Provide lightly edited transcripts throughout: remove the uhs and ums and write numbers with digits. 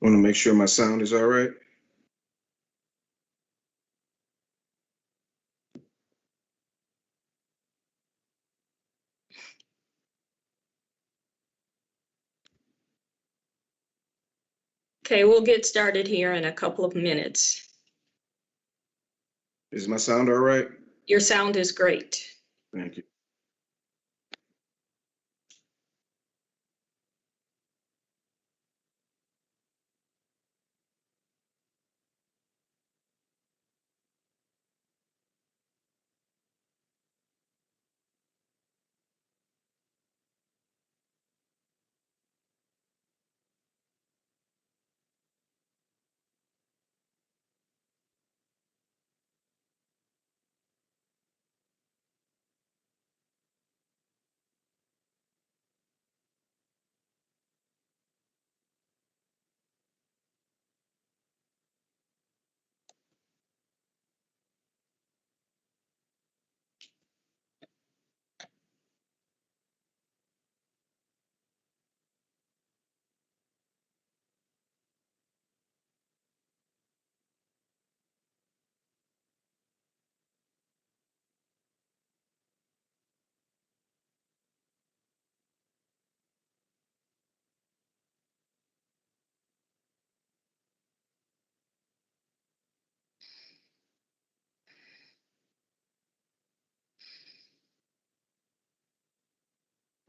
Want to make sure my sound is all right. Okay, we'll get started here in a couple of minutes. Is my sound all right? Your sound is great. Thank you.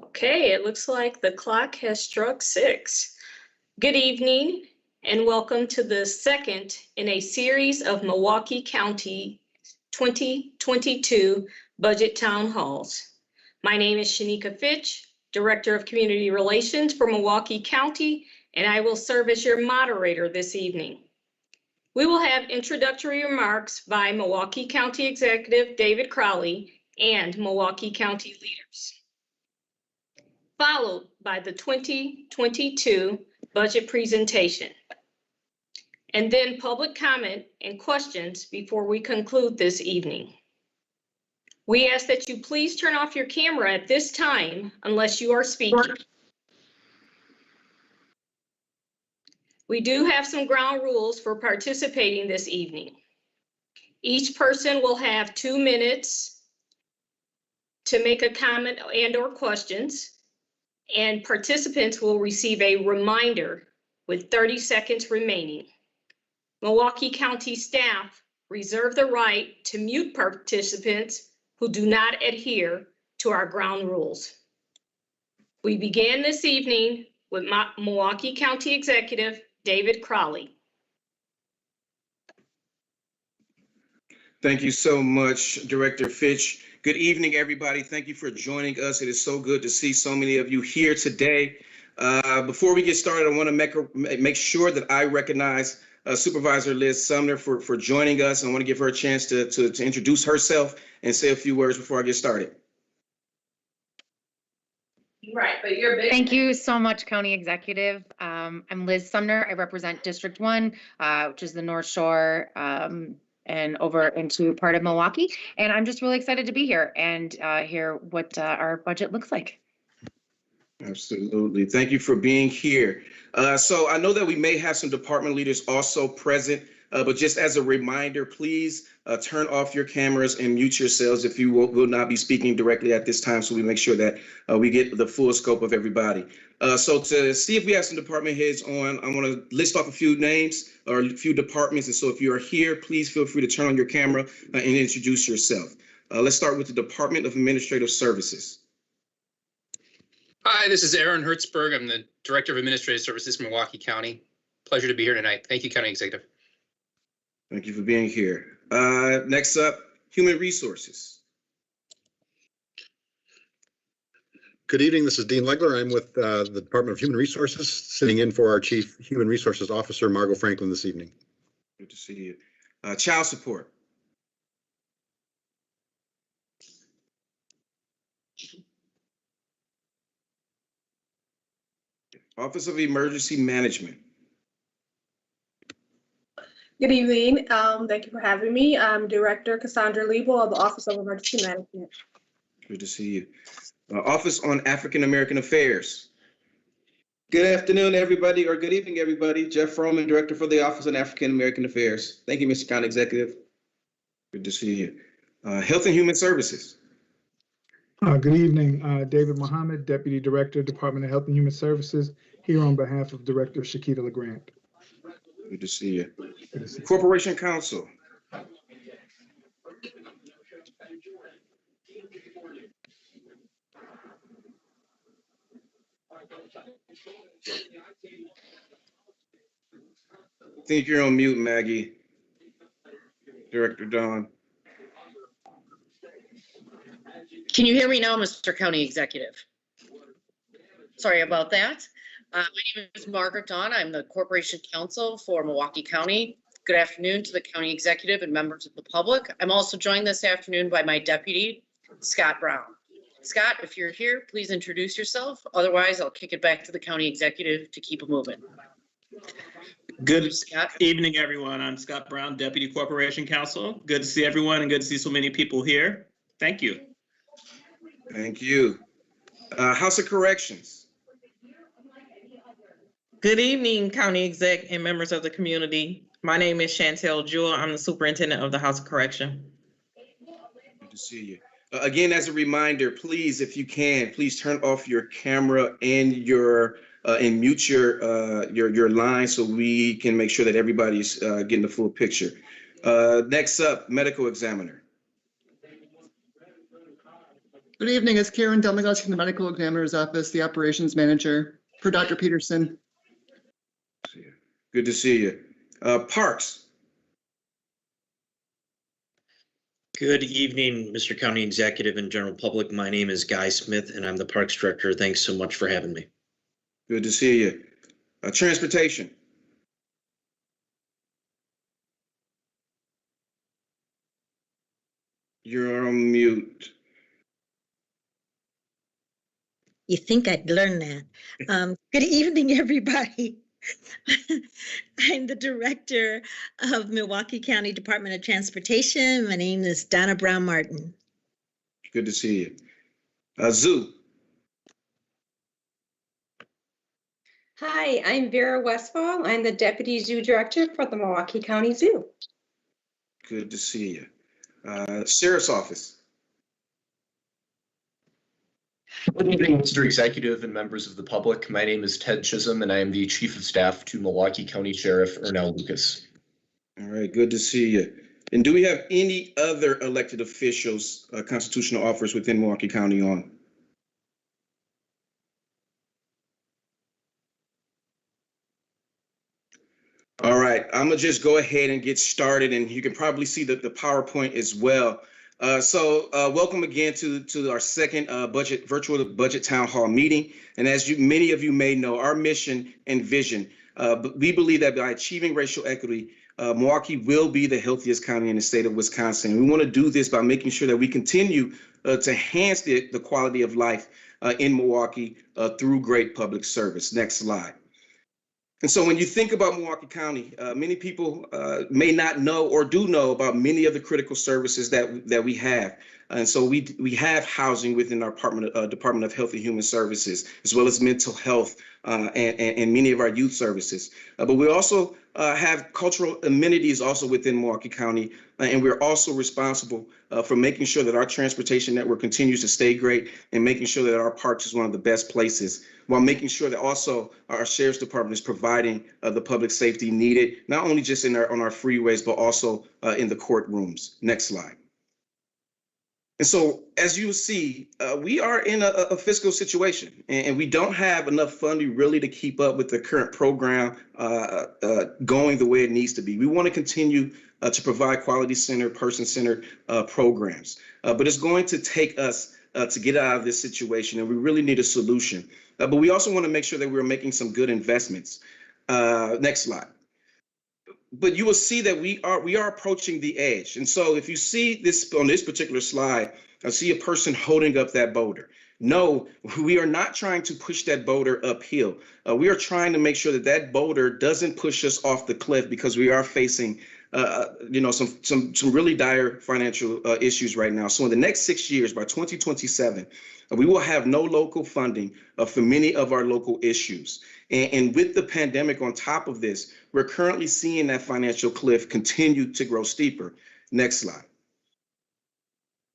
Okay, it looks like the clock has struck 6. Good evening and welcome to the second in a series of Milwaukee County 2022 Budget Town Halls. My name is Shanika Fitch, Director of Community Relations for Milwaukee County, and I will serve as your moderator this evening. We will have introductory remarks by Milwaukee County Executive David Crowley and Milwaukee County leaders, followed by the 2022 budget presentation, and then public comment and questions before we conclude this evening. We ask that you please turn off your camera at this time unless you are speaking. We do have some ground rules for participating this evening. Each person will have 2 minutes to make a comment and/or questions, and participants will receive a reminder with 30 seconds remaining. Milwaukee County staff reserve the right to mute participants who do not adhere to our ground rules. We begin this evening with Milwaukee County Executive David Crowley. Thank you so much, Director Fitch. Good evening, everybody. Thank you for joining us. It is so good to see so many of you here today. Before we get started, I want to make sure that I recognize Supervisor Liz Sumner for joining us. I want to give her a chance to introduce herself and say a few words before I get started. Right, but you're big. Thank you so much, County Executive. I'm Liz Sumner. I represent District 1, which is the North Shore, and over into part of Milwaukee. And I'm just really excited to be here and hear what our budget looks like. Absolutely. Thank you for being here. So I know that we may have some department leaders also present, but just as a reminder, please turn off your cameras and mute yourselves if you will not be speaking directly at this time, so we make sure that we get the full scope of everybody. So to see if we have some department heads on, I want to list off a few names or a few departments. And so if you are here, please feel free to turn on your camera and introduce yourself. Let's start with the Department of Administrative Services. Hi, this is Aaron Hertzberg. I'm the Director of Administrative Services for Milwaukee County. Pleasure to be here tonight. Thank you, County Executive. Thank you for being here. Next up, Human Resources. Good evening. This is Dean Legler. I'm with the Department of Human Resources, sitting in for our Chief Human Resources Officer, Margot Franklin, this evening. Good to see you. Child Support. Office of Emergency Management. Good evening. Thank you for having me. I'm Director Cassandra Liebel of the Office of Emergency Management. Good to see you. Office on African American Affairs. Good afternoon, everybody, or good evening, everybody. Jeff Froman, Director for the Office of African American Affairs. Thank you, Mr. County Executive. Good to see you. Health and Human Services. Good evening, David Mohammed, Deputy Director, Department of Health and Human Services, here on behalf of Director Shakita LeGrand. Good to see you. Corporation Counsel. I think you're on mute, Maggie. Director Don. Can you hear me now, Mr. County Executive? Sorry about that. My name is Margaret Dawn. I'm the Corporation Counsel for Milwaukee County. Good afternoon to the County Executive and members of the public. I'm also joined this afternoon by my deputy, Scott Brown. Scott, if you're here, please introduce yourself. Otherwise, I'll kick it back to the County Executive to keep it moving. Good evening, everyone. I'm Scott Brown, Deputy Corporation Counsel. Good to see everyone and good to see so many people here. Thank you. Thank you. House of Corrections. Good evening, County Exec and members of the community. My name is Chantel Jewell. I'm the Superintendent of the House of Correction. Good to see you. Again, as a reminder, please, if you can, please turn off your camera and your and mute your line so we can make sure that everybody's getting the full picture. Next up, Medical Examiner. Good evening, it's Karen Delmagos from the Medical Examiner's Office, the Operations Manager for Dr. Peterson. Good to see you. Parks. Good evening, Mr. County Executive and General Public. My name is Guy Smith and I'm the Parks Director. Thanks so much for having me. Good to see you. Transportation. You're on mute. You think I'd learn that. Good evening, everybody. I'm the Director of Milwaukee County Department of Transportation. My name is Donna Brown Martin. Good to see you. Zoo. Hi, I'm Vera Westfall. I'm the Deputy Zoo Director for the Milwaukee County Zoo. Good to see you. Sheriff's Office. Good evening, Mr. Executive and members of the public. My name is Ted Chisholm, and I am the Chief of Staff to Milwaukee County Sheriff Ernell Lucas. All right, good to see you. And do we have any other elected officials, constitutional officers within Milwaukee County on? All right, I'm gonna just go ahead and get started, and you can probably see the PowerPoint as well. Welcome again to our second virtual budget town hall meeting. And as many of you may know, our mission and vision, we believe that by achieving racial equity, Milwaukee will be the healthiest county in the state of Wisconsin. We want to do this by making sure that we continue to enhance the quality of life in Milwaukee through great public service. Next slide. And so when you think about Milwaukee County, many people may not know or do know about many of the critical services that we have. And so we have housing within our Department of Health and Human Services, as well as mental health and many of our youth services. But we also have cultural amenities also within Milwaukee County. And we're also responsible for making sure that our transportation network continues to stay great and making sure that our parks is one of the best places, while making sure that also our Sheriff's Department is providing the public safety needed, not only just on our freeways, but also in the courtrooms. Next slide. And so, as you see, we are in a fiscal situation, and we don't have enough funding really to keep up with the current program going the way it needs to be. We want to continue to provide quality-centered, person-centered programs, but it's going to take us to get out of this situation, and we really need a solution. But we also want to make sure that we're making some good investments. Next slide. But you will see that we are approaching the edge. And so if you see this on this particular slide, I see a person holding up that boulder. No, we are not trying to push that boulder uphill. We are trying to make sure that that boulder doesn't push us off the cliff, because we are facing some really dire financial issues right now. So in the next 6 years, by 2027, we will have no local funding for many of our local issues. And with the pandemic on top of this, we're currently seeing that financial cliff continue to grow steeper. Next slide.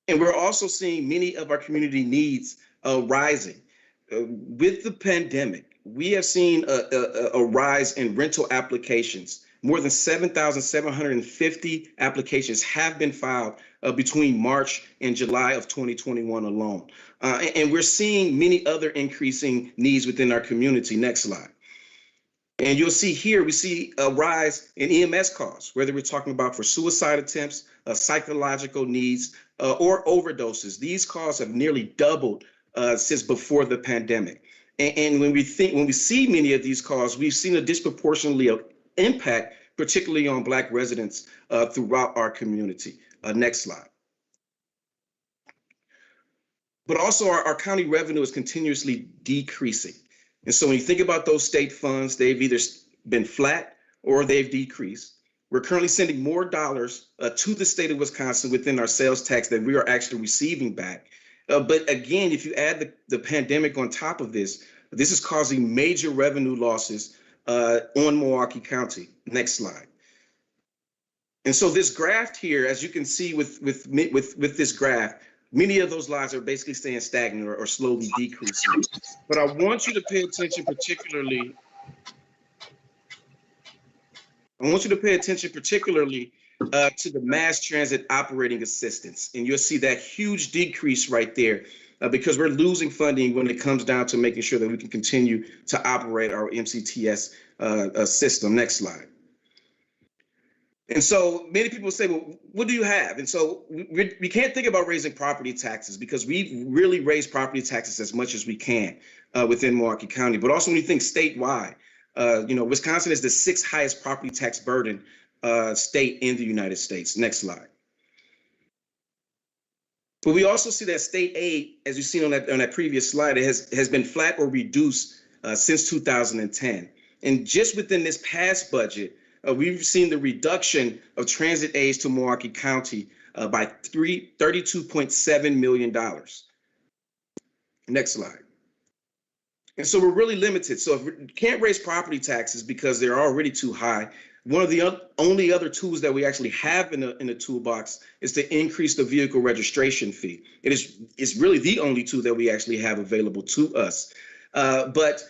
And we're also seeing many of our community needs rising. With the pandemic, we have seen a rise in rental applications. More than 7,750 applications have been filed between March and July of 2021 alone. And we're seeing many other increasing needs within our community. Next slide. And you'll see here, we see a rise in EMS calls, whether we're talking about for suicide attempts, psychological needs, or overdoses. These calls have nearly doubled since before the pandemic. And when we see many of these calls, we've seen a disproportionately impact, particularly on Black residents throughout our community. Next slide. But also our county revenue is continuously decreasing. And so when you think about those state funds, they've either been flat or they've decreased. We're currently sending more dollars to the state of Wisconsin within our sales tax that we are actually receiving back. But again, if you add the pandemic on top of this, this is causing major revenue losses on Milwaukee County. Next slide. And so this graph here, as you can see with this graph, many of those lines are basically staying stagnant or slowly decreasing. But I want you to pay attention particularly. To the mass transit operating assistance. And you'll see that huge decrease right there because we're losing funding when it comes down to making sure that we can continue to operate our MCTS system. Next slide. And so many people say, well, what do you have? And so we can't think about raising property taxes because we've really raised property taxes as much as we can within Milwaukee County. But also when you think statewide, Wisconsin is the 6th highest property tax burden state in the United States. Next slide. But we also see that state aid, as you've seen on that previous slide, it has been flat or reduced since 2010. And just within this past budget, we've seen the reduction of transit aids to Milwaukee County by $32.7 million. Next slide. And so we're really limited. So if we can't raise property taxes because they're already too high, one of the only other tools that we actually have in the toolbox is to increase the vehicle registration fee. It's really the only tool that we actually have available to us. But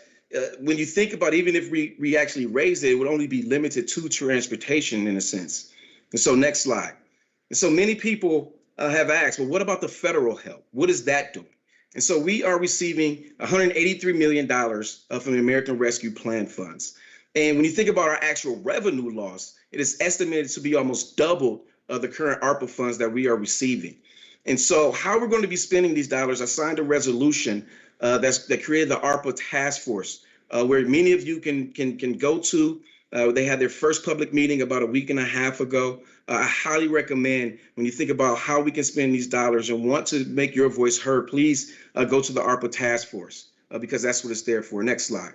when you think about even if we actually raise it, it would only be limited to transportation in a sense. And so next slide. And so many people have asked, well, what about the federal help? What is that doing? And so we are receiving $183 million from the American Rescue Plan funds. And when you think about our actual revenue loss, it is estimated to be almost double the current ARPA funds that we are receiving. And so how we're going to be spending these dollars, I signed a resolution that created the ARPA task force, where many of you can go to. They had their first public meeting about a week and a half ago. I highly recommend when you think about how we can spend these dollars and want to make your voice heard, please go to the ARPA task force because that's what it's there for. Next slide.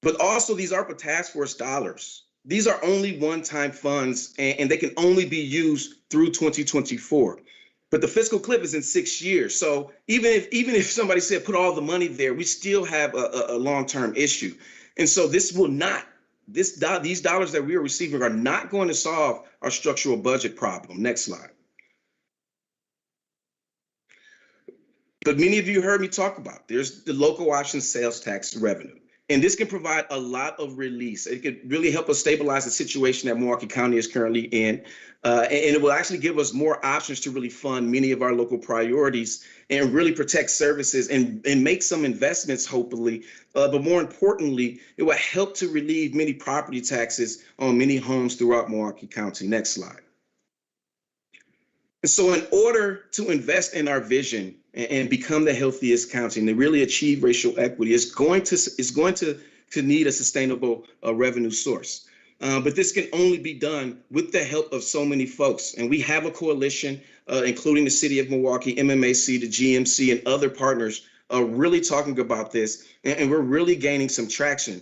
But also these ARPA task force dollars, these are only one-time funds and they can only be used through 2024. But the fiscal cliff is in 6 years. So even if somebody said put all the money there, we still have a long-term issue. And so these dollars that we are receiving are not going to solve our structural budget problem. Next slide. But many of you heard me talk about, there's the local option sales tax revenue. And this can provide a lot of release. It could really help us stabilize the situation that Milwaukee County is currently in. And it will actually give us more options to really fund many of our local priorities and really protect services and make some investments, hopefully. But more importantly, it will help to relieve many property taxes on many homes throughout Milwaukee County. Next slide. And so in order to invest in our vision and become the healthiest county and to really achieve racial equity, is going to need a sustainable revenue source. But this can only be done with the help of so many folks. And we have a coalition, including the city of Milwaukee, MMAC, the GMC, and other partners really talking about this. And we're really gaining some traction.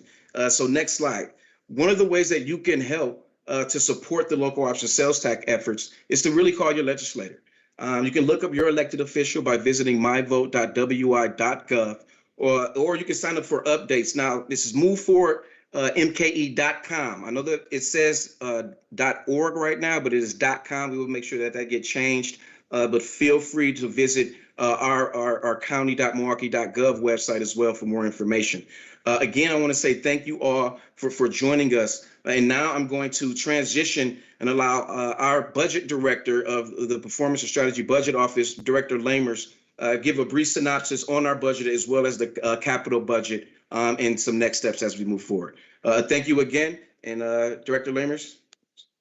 So next slide. One of the ways that you can help to support the local option sales tax efforts is to really call your legislator. You can look up your elected official by visiting myvote.wi.gov, or you can sign up for updates. Now, this is moveforwardmke.com. I know that it says .org right now, but it is .com. We will make sure that that gets changed. But feel free to visit our county.milwaukee.gov website as well for more information. Again, I want to say thank you all for joining us. And now I'm going to transition and allow our budget director of the Performance and Strategy Budget Office, Director Lamers, give a brief synopsis on our budget as well as the capital budget and some next steps as we move forward. Thank you again. And Director Lamers,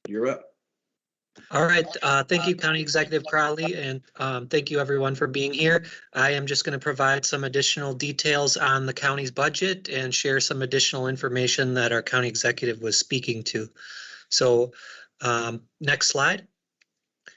you're up. All right. Thank you, County Executive Crowley, and thank you everyone for being here. I am just going to provide some additional details on the county's budget and share some additional information that our county executive was speaking to. So next slide.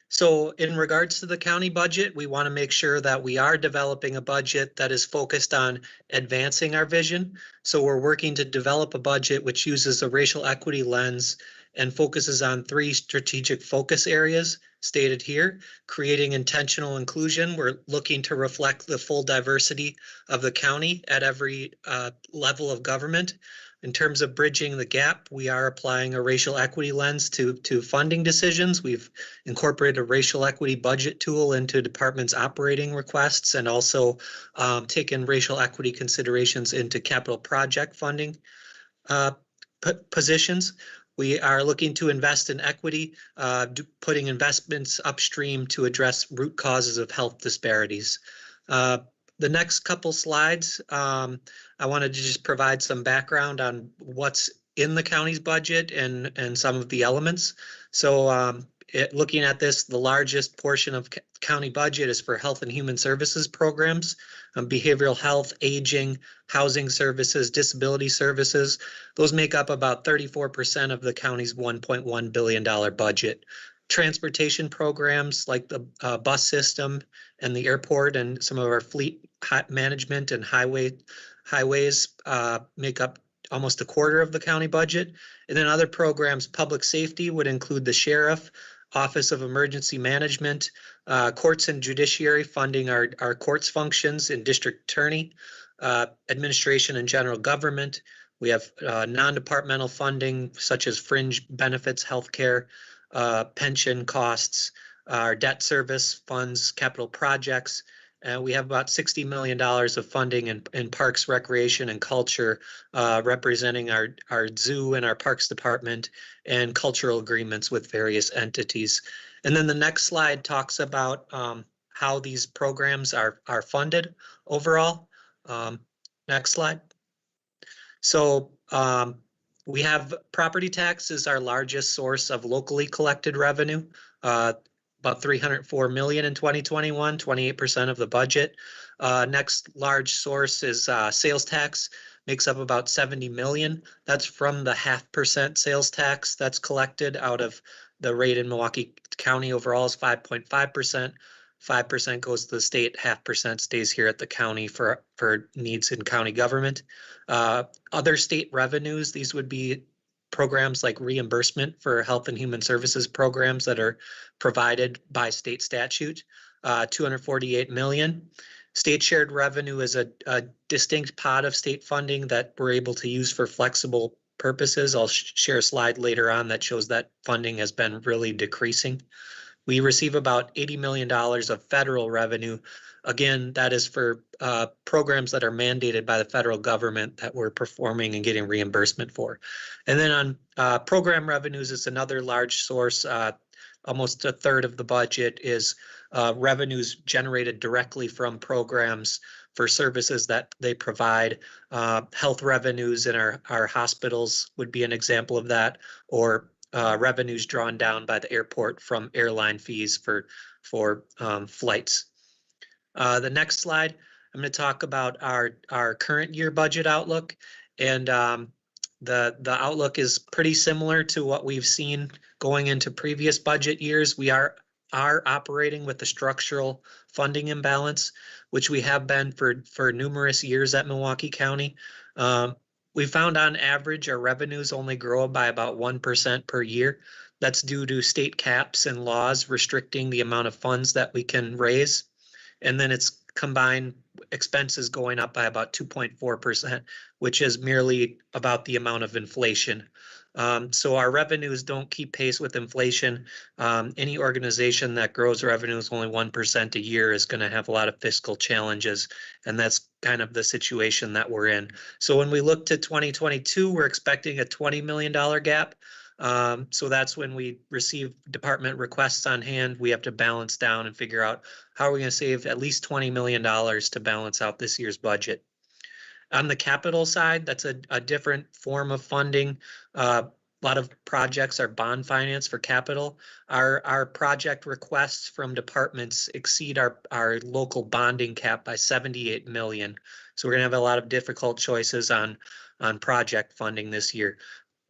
So in regards to the county budget, we want to make sure that we are developing a budget that is focused on advancing our vision. So we're working to develop a budget which uses a racial equity lens and focuses on 3 strategic focus areas stated here: creating intentional inclusion. We're looking to reflect the full diversity of the county at every level of government. In terms of bridging the gap, we are applying a racial equity lens to funding decisions. We've incorporated a racial equity budget tool into departments' operating requests, and also taken racial equity considerations into capital project funding positions. We are looking to invest in equity, putting investments upstream to address root causes of health disparities. The next couple slides, I wanted to just provide some background on what's in the county's budget and some of the elements. So looking at this, the largest portion of county budget is for health and human services programs, behavioral health, aging, housing services, disability services. Those make up about 34% of the county's $1.1 billion budget. Transportation programs like the bus system and the airport and some of our fleet management and highways make up almost a quarter of the county budget. And then other programs, public safety would include the sheriff, Office of Emergency Management, courts and judiciary funding our courts functions in district attorney, administration and general government. We have non-departmental funding such as fringe benefits, healthcare, pension costs, our debt service funds, capital projects. We have about $60 million of funding in parks, recreation, and culture, representing our zoo and our parks department, and cultural agreements with various entities. And then the next slide talks about how these programs are funded overall. Next slide. So we have property tax is our largest source of locally collected revenue. About $304 million in 2021, 28% of the budget. Next large source is sales tax, makes up about $70 million. That's from the 0.5% sales tax that's collected out of the rate in Milwaukee County overall is 5.5%. 5% goes to the state, 0.5% stays here at the county for needs in county government. Other state revenues, these would be programs like reimbursement for health and human services programs that are provided by state statute, $248 million. State shared revenue is a distinct pot of state funding that we're able to use for flexible purposes. I'll share a slide later on that shows that funding has been really decreasing. We receive about $80 million of federal revenue. Again, that is for programs that are mandated by the federal government that we're performing and getting reimbursement for. And then on program revenues, it's another large source. Almost a third of the budget is revenues generated directly from programs for services that they provide. Health revenues in our hospitals would be an example of that, or revenues drawn down by the airport from airline fees for flights. The next slide, I'm going to talk about our current year budget outlook, and the outlook is pretty similar to what we've seen going into previous budget years. We are operating with a structural funding imbalance, which we have been for numerous years at Milwaukee County. We found on average our revenues only grow by about 1% per year. That's due to state caps and laws restricting the amount of funds that we can raise. And then it's combined expenses going up by about 2.4%, which is merely about the amount of inflation. So our revenues don't keep pace with inflation. Any organization that grows revenues only 1% a year is going to have a lot of fiscal challenges, and that's kind of the situation that we're in. So when we look to 2022, we're expecting a $20 million gap. So that's when we receive department requests on hand. We have to balance down and figure out how are we going to save at least $20 million to balance out this year's budget. On the capital side, that's a different form of funding. A lot of projects are bond finance for capital. Our project requests from departments exceed our local bonding cap by 78 million. So we're gonna have a lot of difficult choices on project funding this year.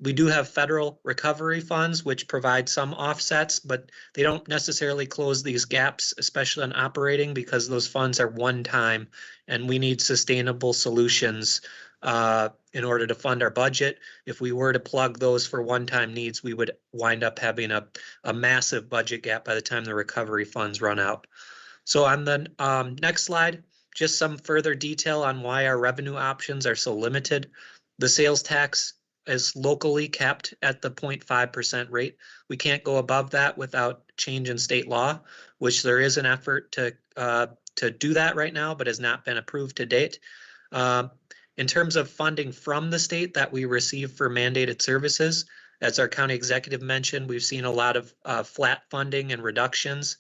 We do have federal recovery funds, which provide some offsets, but they don't necessarily close these gaps, especially on operating, because those funds are one time and we need sustainable solutions in order to fund our budget. If we were to plug those for one-time needs, we would wind up having a massive budget gap by the time the recovery funds run out. So on the next slide, just some further detail on why our revenue options are so limited. The sales tax is locally capped at the 0.5% rate. We can't go above that without change in state law, which there is an effort to do that right now, but has not been approved to date. In terms of funding from the state that we receive for mandated services, as our county executive mentioned, we've seen a lot of flat funding and reductions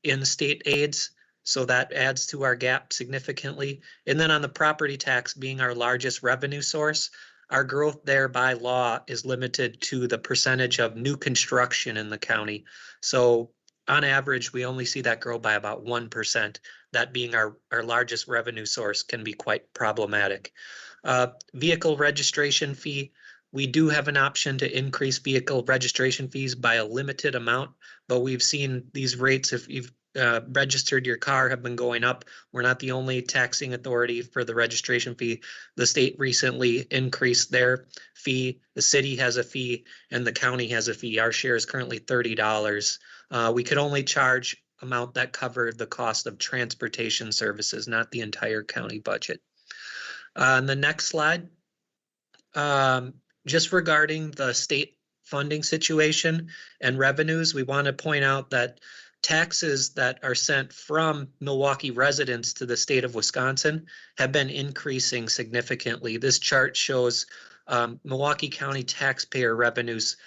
in state aids. So that adds to our gap significantly. And then on the property tax being our largest revenue source, our growth there by law is limited to the percentage of new construction in the county. So on average, we only see that grow by about 1%. That being our largest revenue source can be quite problematic. Vehicle registration fee. We do have an option to increase vehicle registration fees by a limited amount, but we've seen these rates, if you've registered your car, have been going up. We're not the only taxing authority for the registration fee. The state recently increased their fee. The city has a fee and the county has a fee. Our share is currently $30. We could only charge amount that covered the cost of transportation services, not the entire county budget. On the next slide, just regarding the state funding situation and revenues, we want to point out that taxes that are sent from Milwaukee residents to the state of Wisconsin have been increasing significantly. This chart shows Milwaukee County taxpayer revenues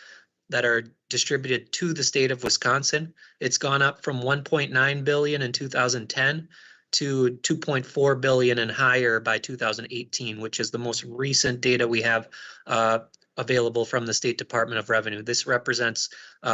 that are distributed to the state of Wisconsin. It's gone up from 1.9 billion in 2010 to 2.4 billion and higher by 2018, which is the most recent data we have available from the State Department of Revenue. This represents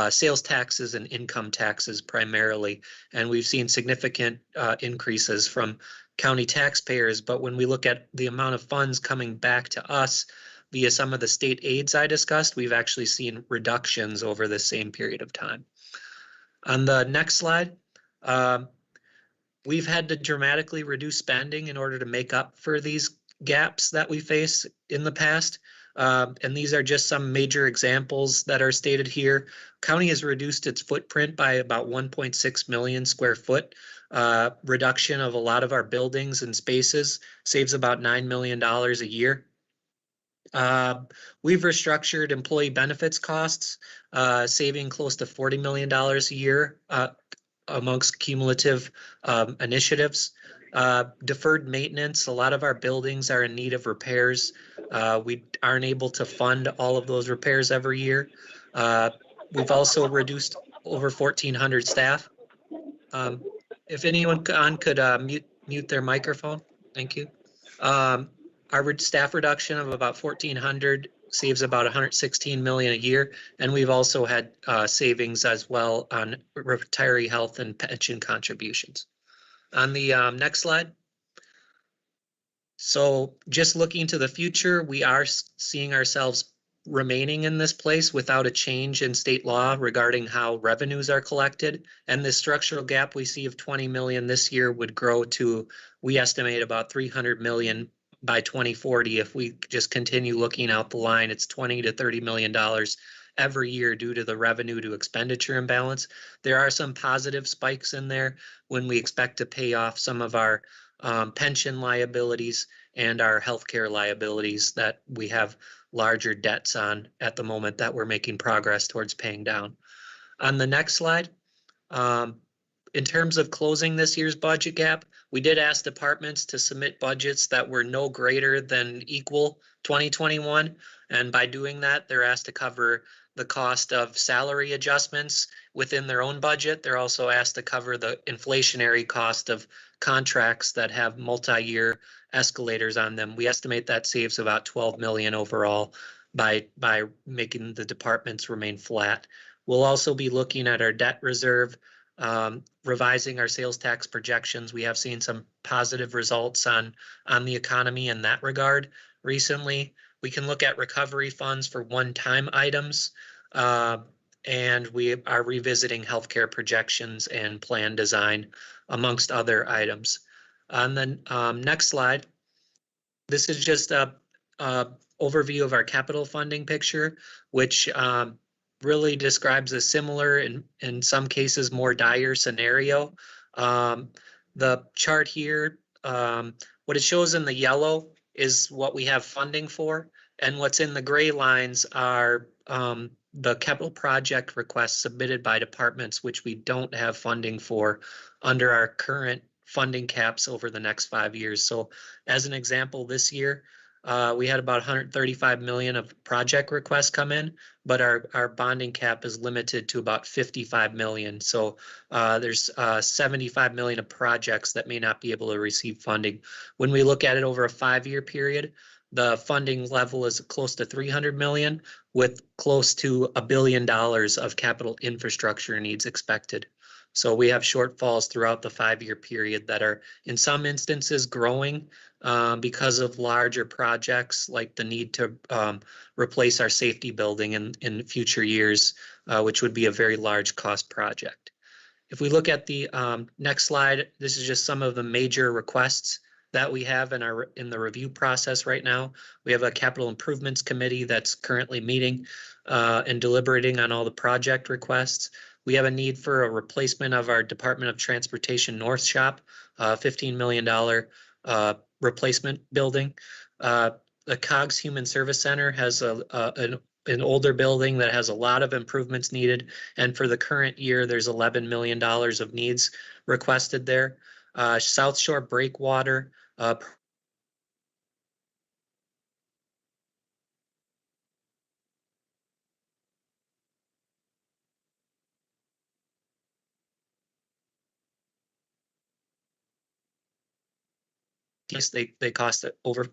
sales taxes and income taxes primarily, and we've seen significant increases from county taxpayers. But when we look at the amount of funds coming back to us via some of the state aids I discussed, we've actually seen reductions over the same period of time. On the next slide, we've had to dramatically reduce spending in order to make up for these gaps that we face in the past. And these are just some major examples that are stated here. County has reduced its footprint by about 1.6 million square foot. Reduction of a lot of our buildings and spaces saves about $9 million a year. We've restructured employee benefits costs, saving close to $40 million a year amongst cumulative initiatives. Deferred maintenance, a lot of our buildings are in need of repairs. We aren't able to fund all of those repairs every year. We've also reduced over 1,400 staff. If anyone could mute their microphone, thank you. Our staff reduction of about 1,400 saves about 116 million a year, and we've also had savings as well on retiree health and pension contributions. On the next slide. So just looking to the future, we are seeing ourselves remaining in this place without a change in state law regarding how revenues are collected. And the structural gap we see of 20 million this year would grow to, we estimate, about 300 million by 2040. If we just continue looking out the line, it's $20 to $30 million every year due to the revenue to expenditure imbalance. There are some positive spikes in there when we expect to pay off some of our pension liabilities and our healthcare liabilities that we have larger debts on at the moment that we're making progress towards paying down. On the next slide, in terms of closing this year's budget gap, we did ask departments to submit budgets that were no greater than equal 2021. And by doing that, they're asked to cover the cost of salary adjustments within their own budget. They're also asked to cover the inflationary cost of contracts that have multi-year escalators on them. We estimate that saves about 12 million overall by making the departments remain flat. We'll also be looking at our debt reserve, revising our sales tax projections. We have seen some positive results on the economy in that regard recently. We can look at recovery funds for one-time items, and we are revisiting healthcare projections and plan design, amongst other items. On the next slide, this is just a overview of our capital funding picture, which really describes a similar, in some cases, more dire scenario. The chart here, what it shows in the yellow is what we have funding for, and what's in the gray lines are the capital project requests submitted by departments which we don't have funding for under our current funding caps over the next 5 years. So as an example, this year, we had about 135 million of project requests come in, but our bonding cap is limited to about 55 million. So there's 75 million of projects that may not be able to receive funding. When we look at it over a 5-year period, the funding level is close to 300 million with close to $1 billion of capital infrastructure needs expected. So we have shortfalls throughout the 5-year period that are in some instances growing because of larger projects like the need to replace our safety building in future years, which would be a very large cost project. If we look at the next slide, this is just some of the major requests that we have in the review process right now. We have a capital improvements committee that's currently meeting and deliberating on all the project requests. We have a need for a replacement of our Department of Transportation North Shop, $15 million replacement building. The COGS Human Service Center has an older building that has a lot of improvements needed. And for the current year, there's $11 million of needs requested there. South Shore Breakwater, they cost over.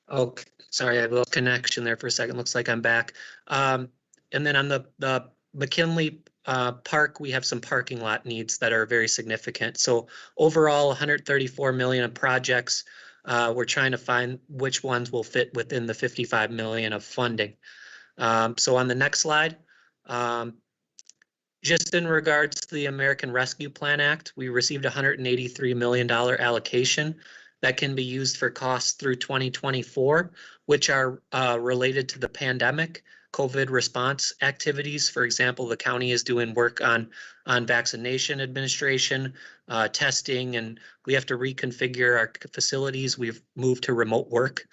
Oh, sorry, I have a little connection there for a second. Looks like I'm back. And then on the McKinley Park, we have some parking lot needs that are very significant. So overall, 134 million of projects. We're trying to find which ones will fit within the 55 million of funding. So on the next slide, just in regards to the American Rescue Plan Act, we received $183 million allocation that can be used for costs through 2024, which are related to the pandemic, COVID response activities. For example, the county is doing work on vaccination administration, testing, and we have to reconfigure our facilities. We've moved to remote work.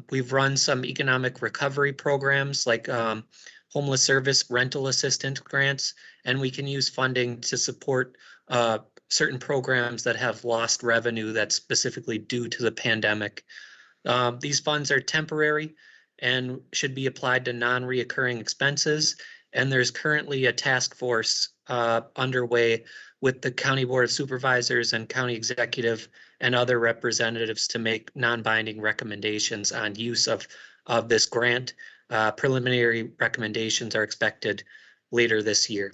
We've run some economic recovery programs like homeless service rental assistance grants, and we can use funding to support certain programs that have lost revenue that's specifically due to the pandemic. These funds are temporary and should be applied to non-reoccurring expenses. And there's currently a task force underway with the County Board of Supervisors and County Executive and other representatives to make non-binding recommendations on use of this grant. Preliminary recommendations are expected later this year.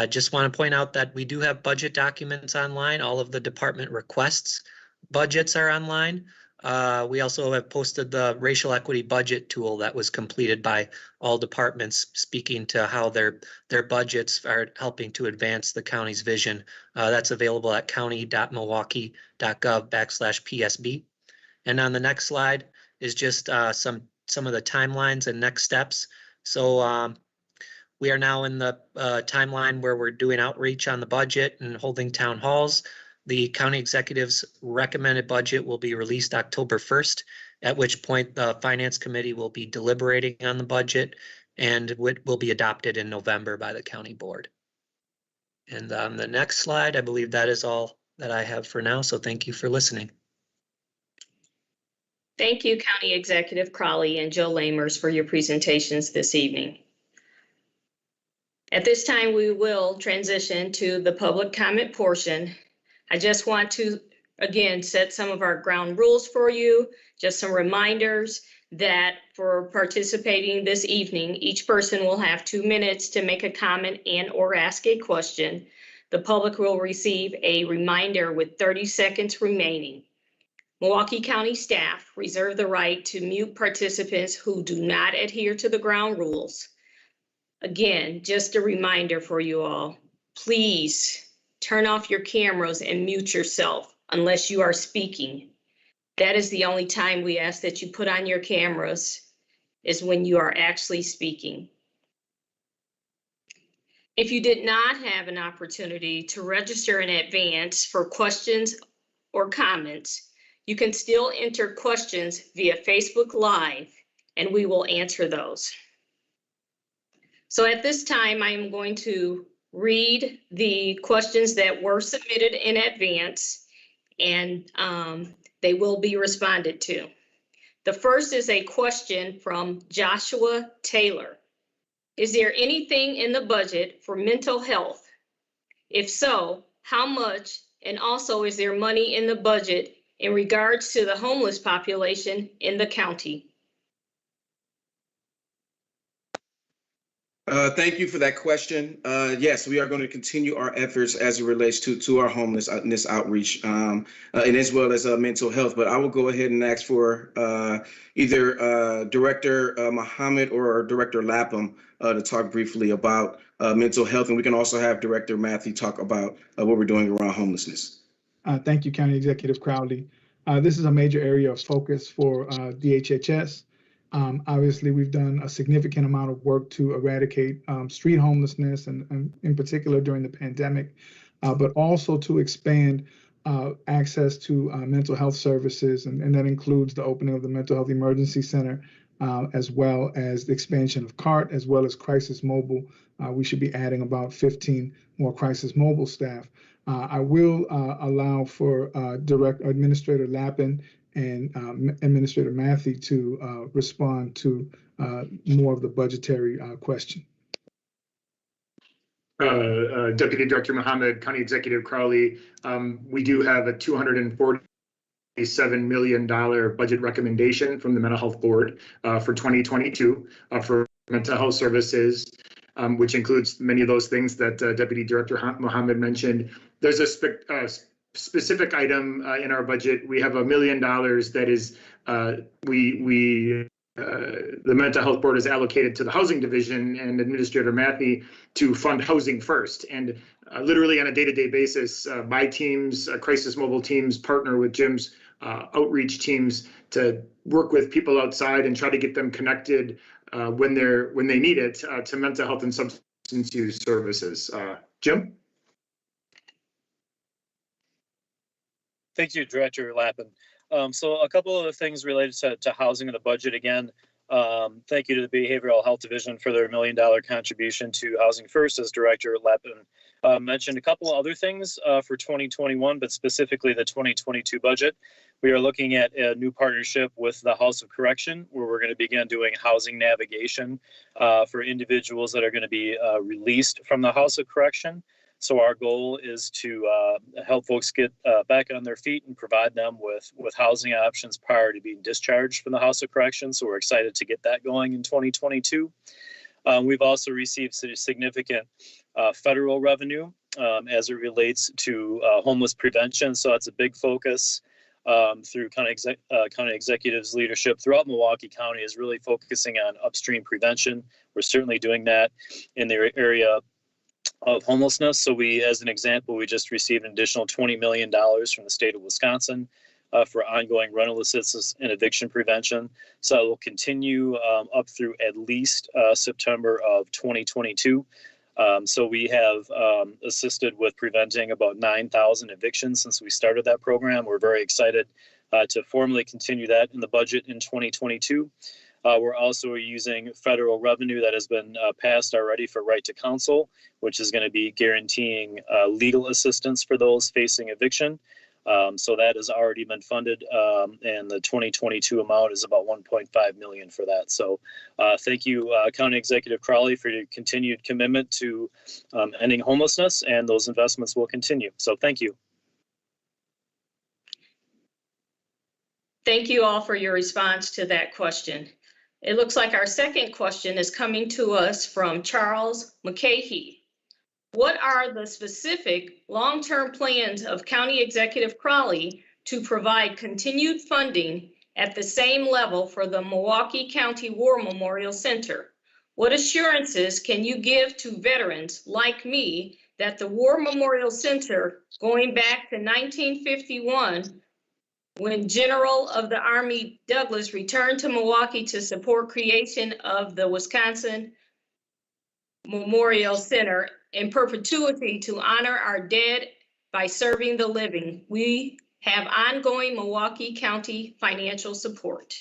Just want to point out that we do have budget documents online. All of the department requests budgets are online. We also have posted the racial equity budget tool that was completed by all departments, speaking to how their budgets are helping to advance the county's vision. That's available at county.milwaukee.gov/PSB. And on the next slide is just some of the timelines and next steps. So we are now in the timeline where we're doing outreach on the budget and holding town halls. The county executive's recommended budget will be released October 1st, at which point the finance committee will be deliberating on the budget and will be adopted in November by the county board. And on the next slide, I believe that is all that I have for now. So thank you for listening. Thank you, County Executive Crowley and Joe Lamers, for your presentations this evening. At this time, we will transition to the public comment portion. I just want to, again, set some of our ground rules for you, just some reminders that for participating this evening, each person will have 2 minutes to make a comment and or ask a question. The public will receive a reminder with 30 seconds remaining. Milwaukee County staff reserve the right to mute participants who do not adhere to the ground rules. Again, just a reminder for you all, please turn off your cameras and mute yourself unless you are speaking. That is the only time we ask that you put on your cameras, is when you are actually speaking. If you did not have an opportunity to register in advance for questions or comments, you can still enter questions via Facebook Live and we will answer those. So at this time, I am going to read the questions that were submitted in advance, and they will be responded to. The first is a question from Joshua Taylor. Is there anything in the budget for mental health? If so, how much? And also, is there money in the budget in regards to the homeless population in the county? Thank you for that question. Yes, we are going to continue our efforts as it relates to our homelessness outreach and as well as mental health. But I will go ahead and ask for either Director Mohammed or Director Lapham to talk briefly about mental health. And we can also have Director Matthew talk about what we're doing around homelessness. Thank you, County Executive Crowley. This is a major area of focus for DHHS. Obviously, we've done a significant amount of work to eradicate street homelessness, and in particular during the pandemic, but also to expand access to mental health services, and that includes the opening of the Mental Health Emergency Center, as well as the expansion of CART, as well as Crisis Mobile. We should be adding about 15 more Crisis Mobile staff. I will allow for Administrator Lappin and Administrator Matthew to respond to more of the budgetary question. Deputy Director Mohammed, County Executive Crowley, we do have a $247 million budget recommendation from the Mental Health Board for 2022 for mental health services, which includes many of those things that Deputy Director Mohammed mentioned. There's a specific item in our budget. We have $1 million that is the Mental Health Board is allocated to the Housing Division and Administrator Matthew to fund housing first. And literally on a day-to-day basis, my teams, Crisis Mobile teams, partner with Jim's outreach teams to work with people outside and try to get them connected when they need it to mental health and substance use services. Jim? Thank you, Director Lappin. So a couple of things related to housing and the budget again. Thank you to the Behavioral Health Division for their $1 million contribution to Housing First, as Director Lappin mentioned. A couple of other things for 2021, but specifically the 2022 budget. We are looking at a new partnership with the House of Correction, where we're going to begin doing housing navigation for individuals that are going to be released from the House of Correction. So our goal is to help folks get back on their feet and provide them with housing options prior to being discharged from the House of Correction. So we're excited to get that going in 2022. We've also received significant federal revenue as it relates to homeless prevention. So that's a big focus through county executives' leadership throughout Milwaukee County is really focusing on upstream prevention. We're certainly doing that in the area of homelessness. So we, as an example, we just received an additional $20 million from the state of Wisconsin for ongoing rental assistance and eviction prevention. So it will continue up through at least September of 2022. So we have assisted with preventing about 9,000 evictions since we started that program. We're very excited to formally continue that in the budget in 2022. We're also using federal revenue that has been passed already for right to counsel, which is going to be guaranteeing legal assistance for those facing eviction. So that has already been funded, and the 2022 amount is about $1.5 million for that. So thank you, County Executive Crowley, for your continued commitment to ending homelessness, and those investments will continue. So thank you. Thank you all for your response to that question. It looks like our second question is coming to us from Charles McCahey. What are the specific long-term plans of County Executive Crowley to provide continued funding at the same level for the Milwaukee County War Memorial Center? What assurances can you give to veterans like me that the War Memorial Center, going back to 1951, when General of the Army Douglas returned to Milwaukee to support creation of the Wisconsin Memorial Center in perpetuity to honor our dead by serving the living, we have ongoing Milwaukee County financial support?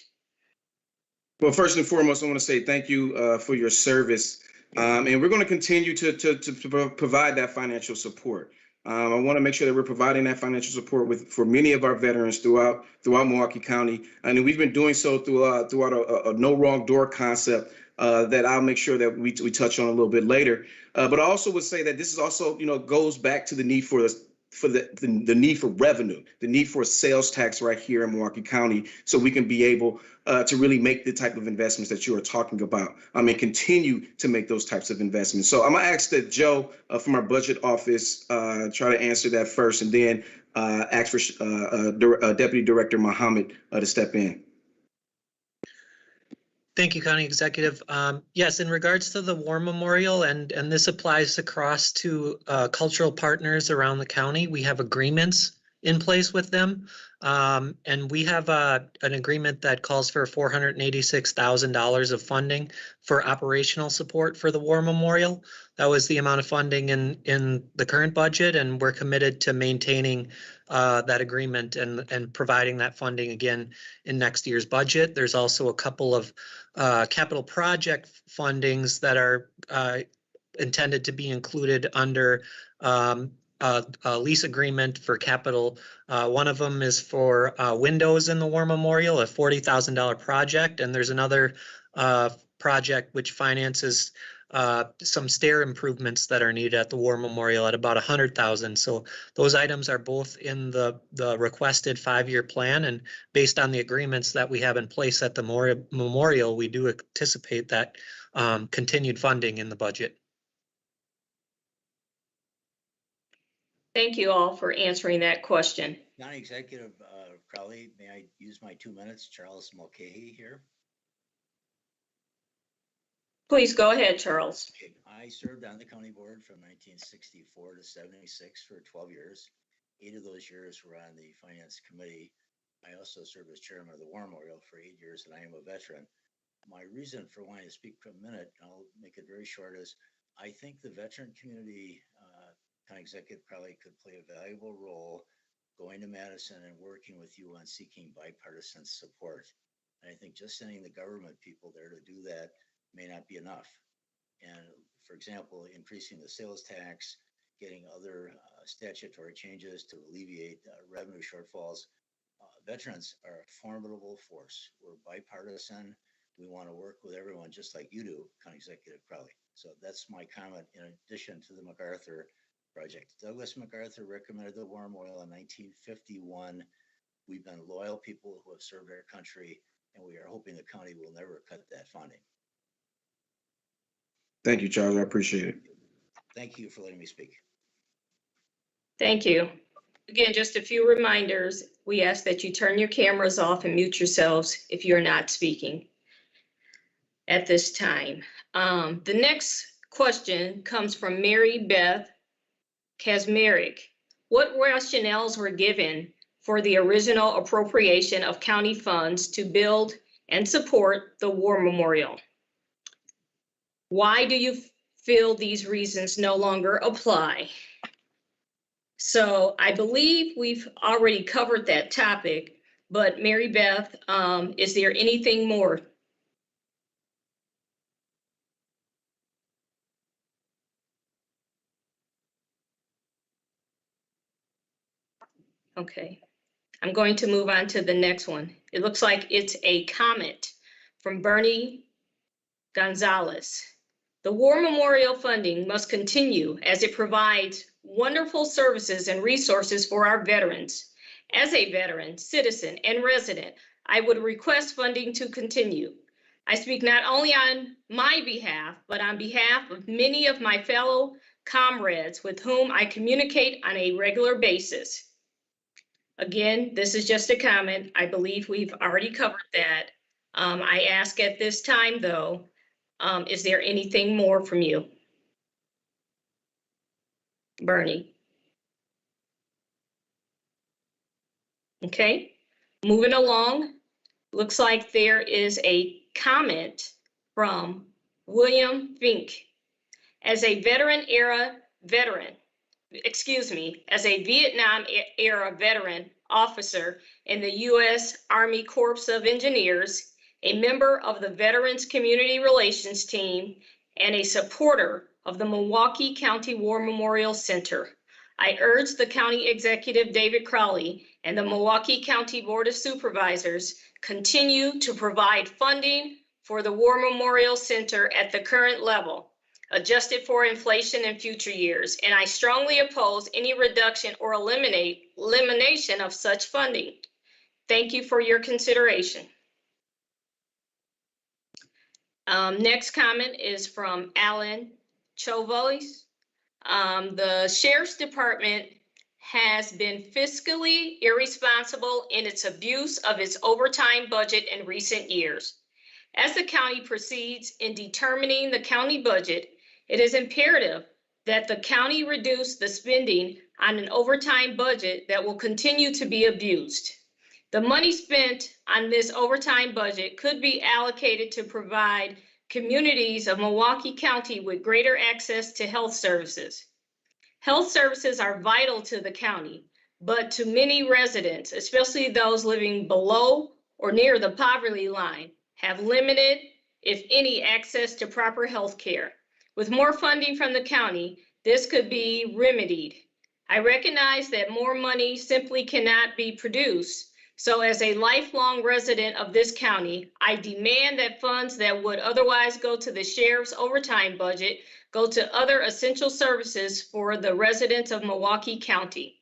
Well, first and foremost, I want to say thank you for your service. And we're going to continue to provide that financial support. I want to make sure that we're providing that financial support for many of our veterans throughout Milwaukee County. And we've been doing so throughout a no wrong door concept that I'll make sure that we touch on a little bit later. But I also would say that this is also, goes back to the need for the need for revenue, the need for a sales tax right here in Milwaukee County, so we can be able to really make the type of investments that you are talking about. Continue to make those types of investments. So I'm gonna ask that Joe from our budget office try to answer that first, and then ask for Deputy Director Mohammed to step in. Thank you, County Executive. Yes, in regards to the War Memorial, and this applies across to cultural partners around the county, we have agreements in place with them. And we have an agreement that calls for $486,000 of funding for operational support for the War Memorial. That was the amount of funding in the current budget, and we're committed to maintaining that agreement and providing that funding again in next year's budget. There's also a couple of capital project fundings that are intended to be included under a lease agreement for capital. One of them is for windows in the War Memorial, a $40,000 project, and there's another project which finances some stair improvements that are needed at the War Memorial at about $100,000. So those items are both in the requested 5-year plan, and based on the agreements that we have in place at the Memorial, we do anticipate that continued funding in the budget. Thank you all for answering that question. County Executive Crowley, may I use my 2 minutes? Charles Mulcahy here. Please go ahead, Charles. Okay. I served on the county board from 1964 to 76 for 12 years. 8 of those years were on the finance committee. I also served as chairman of the War Memorial for 8 years, and I am a veteran. My reason for wanting to speak for a minute, I'll make it very short, is I think the veteran community, County Executive Crowley, could play a valuable role going to Madison and working with you on seeking bipartisan support. And I think just sending the government people there to do that may not be enough. And for example, increasing the sales tax, getting other statutory changes to alleviate revenue shortfalls. Veterans are a formidable force. We're bipartisan. We want to work with everyone just like you do, County Executive Crowley. So that's my comment in addition to the MacArthur project. Douglas MacArthur recommended the War Memorial in 1951. We've been loyal people who have served our country, and we are hoping the county will never cut that funding. Thank you, Charles. I appreciate it. Thank you for letting me speak. Thank you. Again, just a few reminders. We ask that you turn your cameras off and mute yourselves if you're not speaking at this time. The next question comes from Mary Beth Kazmarek. What rationales were given for the original appropriation of county funds to build and support the War Memorial? Why do you feel these reasons no longer apply? So I believe we've already covered that topic, but Mary Beth, is there anything more? Okay, I'm going to move on to the next one. It looks like it's a comment from Bernie Gonzalez. The War Memorial funding must continue as it provides wonderful services and resources for our veterans. As a veteran, citizen, and resident, I would request funding to continue. I speak not only on my behalf, but on behalf of many of my fellow comrades with whom I communicate on a regular basis. Again, this is just a comment. I believe we've already covered that. I ask at this time, though, is there anything more from you? Bernie. Okay, moving along. Looks like there is a comment from William Fink. As a as a Vietnam era veteran officer in the U.S. Army Corps of Engineers, a member of the Veterans Community Relations Team, and a supporter of the Milwaukee County War Memorial Center, I urge the County Executive David Crowley and the Milwaukee County Board of Supervisors continue to provide funding for the War Memorial Center at the current level, adjusted for inflation in future years, and I strongly oppose any reduction or elimination of such funding. Thank you for your consideration. Next comment is from Alan Chovois. The Sheriff's Department has been fiscally irresponsible in its abuse of its overtime budget in recent years. As the county proceeds in determining the county budget, it is imperative that the county reduce the spending on an overtime budget that will continue to be abused. The money spent on this overtime budget could be allocated to provide communities of Milwaukee County with greater access to health services. Health services are vital to the county, but to many residents, especially those living below or near the poverty line, have limited, if any, access to proper health care. With more funding from the county, this could be remedied. I recognize that more money simply cannot be produced. So as a lifelong resident of this county, I demand that funds that would otherwise go to the sheriff's overtime budget go to other essential services for the residents of Milwaukee County.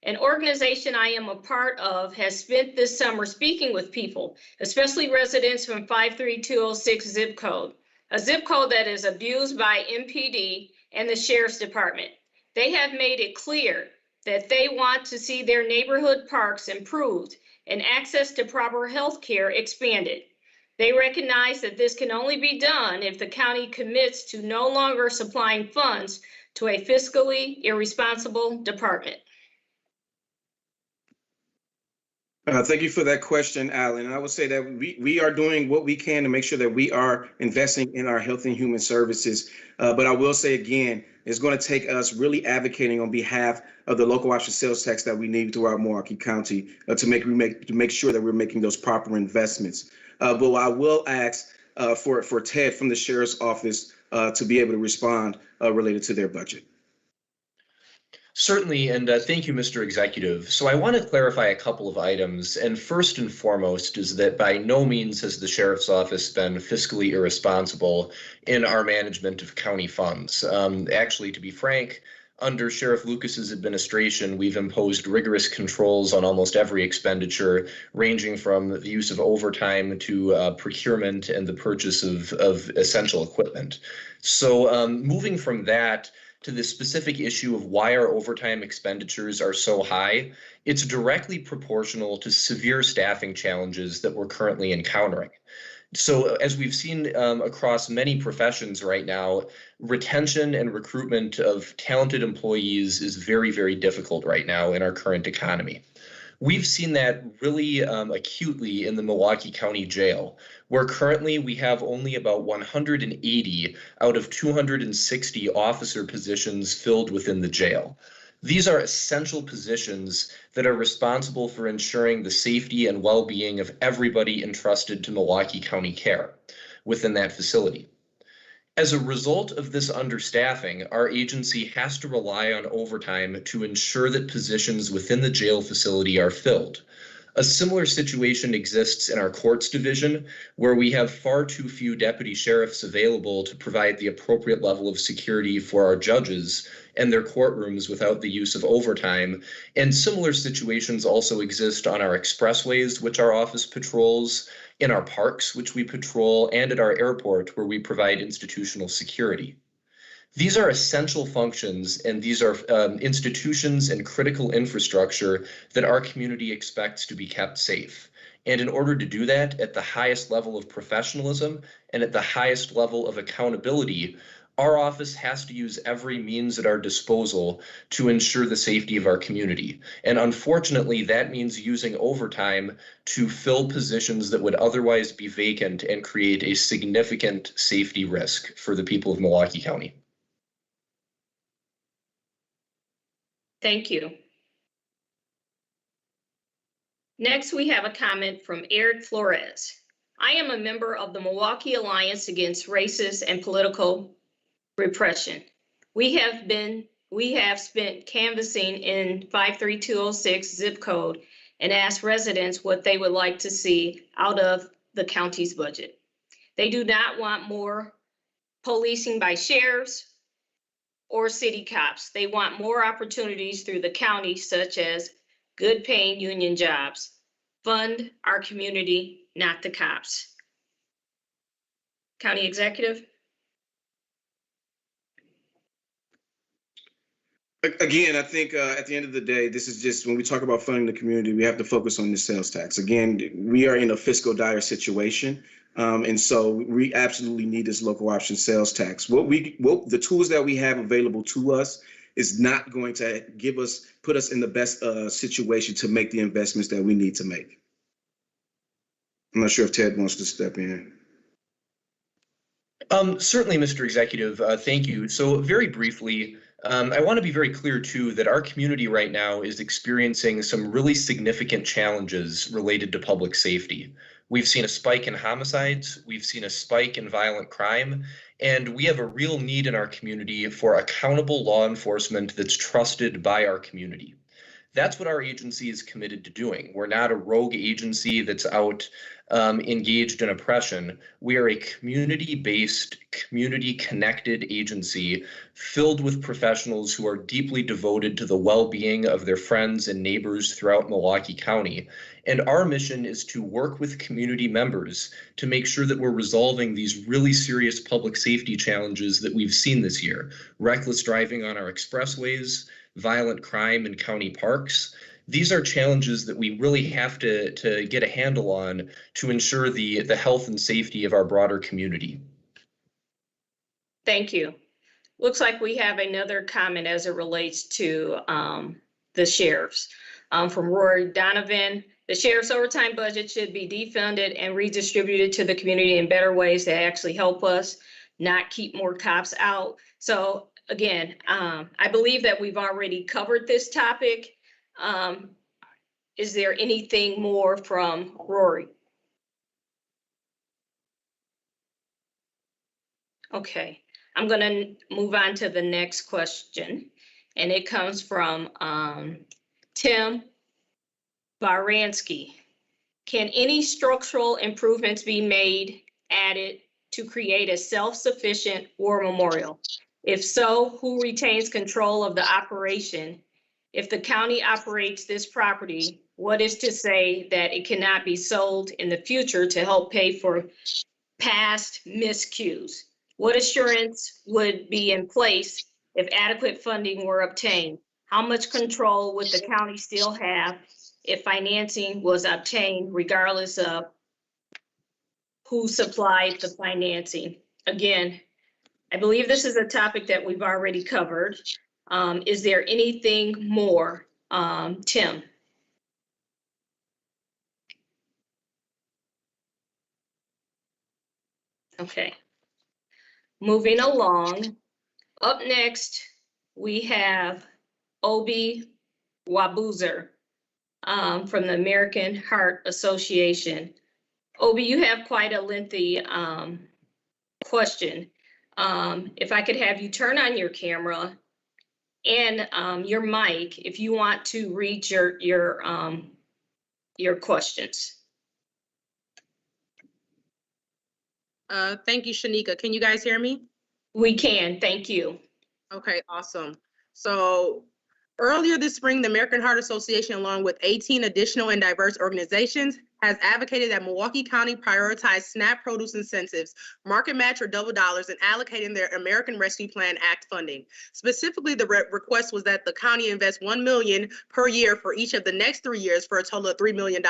An organization I am a part of has spent this summer speaking with people, especially residents from 53206 zip code, a zip code that is abused by MPD and the Sheriff's Department. They have made it clear that they want to see their neighborhood parks improved and access to proper health care expanded. They recognize that this can only be done if the county commits to no longer supplying funds to a fiscally irresponsible department. Thank you for that question, Alan. And I would say that we are doing what we can to make sure that we are investing in our health and human services. But I will say again, it's going to take us really advocating on behalf of the local option sales tax that we need throughout Milwaukee County to make sure that we're making those proper investments. But I will ask for Ted from the Sheriff's Office to be able to respond related to their budget. Certainly, and thank you, Mr. Executive. So I want to clarify a couple of items, and first and foremost is that by no means has the Sheriff's Office been fiscally irresponsible in our management of county funds. Actually, to be frank, under Sheriff Lucas's administration, we've imposed rigorous controls on almost every expenditure, ranging from the use of overtime to procurement and the purchase of essential equipment. So moving from that, to the specific issue of why our overtime expenditures are so high, it's directly proportional to severe staffing challenges that we're currently encountering. So as we've seen across many professions right now, retention and recruitment of talented employees is very, very difficult right now in our current economy. We've seen that really acutely in the Milwaukee County Jail, where currently we have only about 180 out of 260 officer positions filled within the jail. These are essential positions that are responsible for ensuring the safety and well-being of everybody entrusted to Milwaukee County care within that facility. As a result of this understaffing, our agency has to rely on overtime to ensure that positions within the jail facility are filled. A similar situation exists in our courts division, where we have far too few deputy sheriffs available to provide the appropriate level of security for our judges and their courtrooms without the use of overtime. And similar situations also exist on our expressways, which our office patrols, in our parks, which we patrol, and at our airport, where we provide institutional security. These are essential functions, and these are institutions and critical infrastructure that our community expects to be kept safe. And in order to do that at the highest level of professionalism and at the highest level of accountability, our office has to use every means at our disposal to ensure the safety of our community. And unfortunately, that means using overtime to fill positions that would otherwise be vacant and create a significant safety risk for the people of Milwaukee County. Thank you. Next, we have a comment from Eric Flores. I am a member of the Milwaukee Alliance Against Racist and Political Repression. We have spent canvassing in 53206 zip code and asked residents what they would like to see out of the county's budget. They do not want more policing by sheriffs or city cops. They want more opportunities through the county, such as good paying union jobs. Fund our community, not the cops. County Executive. Again, I think at the end of the day, this is just when we talk about funding the community, we have to focus on the sales tax. Again, we are in a fiscal dire situation. And so we absolutely need this local option sales tax. The tools that we have available to us is not going to put us in the best situation to make the investments that we need to make. I'm not sure if Ted wants to step in. Certainly, Mr. Executive, thank you. So very briefly, I want to be very clear, too, that our community right now is experiencing some really significant challenges related to public safety. We've seen a spike in homicides, we've seen a spike in violent crime, and we have a real need in our community for accountable law enforcement that's trusted by our community. That's what our agency is committed to doing. We're not a rogue agency that's out engaged in oppression. We are a community-based, community-connected agency filled with professionals who are deeply devoted to the well-being of their friends and neighbors throughout Milwaukee County. And our mission is to work with community members to make sure that we're resolving these really serious public safety challenges that we've seen this year. Reckless driving on our expressways, violent crime in county parks. These are challenges that we really have to get a handle on to ensure the health and safety of our broader community. Thank you. Looks like we have another comment as it relates to the sheriffs. From Rory Donovan, the sheriff's overtime budget should be defunded and redistributed to the community in better ways that actually help us, not keep more cops out. So again, I believe that we've already covered this topic. Is there anything more from Rory? Okay, I'm going to move on to the next question, and it comes from Tim Baranski. Can any structural improvements be added to create a self-sufficient war memorial? If so, who retains control of the operation? If the county operates this property, what is to say that it cannot be sold in the future to help pay for past miscues? What assurance would be in place if adequate funding were obtained? How much control would the county still have if financing was obtained regardless of who supplied the financing? Again, I believe this is a topic that we've already covered. Is there anything more? Tim? Okay. Moving along. Up next, we have Obi Wabuzer from the American Heart Association. Obi, you have quite a lengthy question. If I could have you turn on your camera and your mic if you want to read your questions. Thank you, Shanika. Can you guys hear me? We can, thank you. Okay, awesome. So earlier this spring, the American Heart Association, along with 18 additional and diverse organizations, has advocated that Milwaukee County prioritize SNAP produce incentives, market match or double dollars, and allocating their American Rescue Plan Act funding. Specifically, the request was that the county invest $1 million per year for each of the next 3 years for a total of $3 million.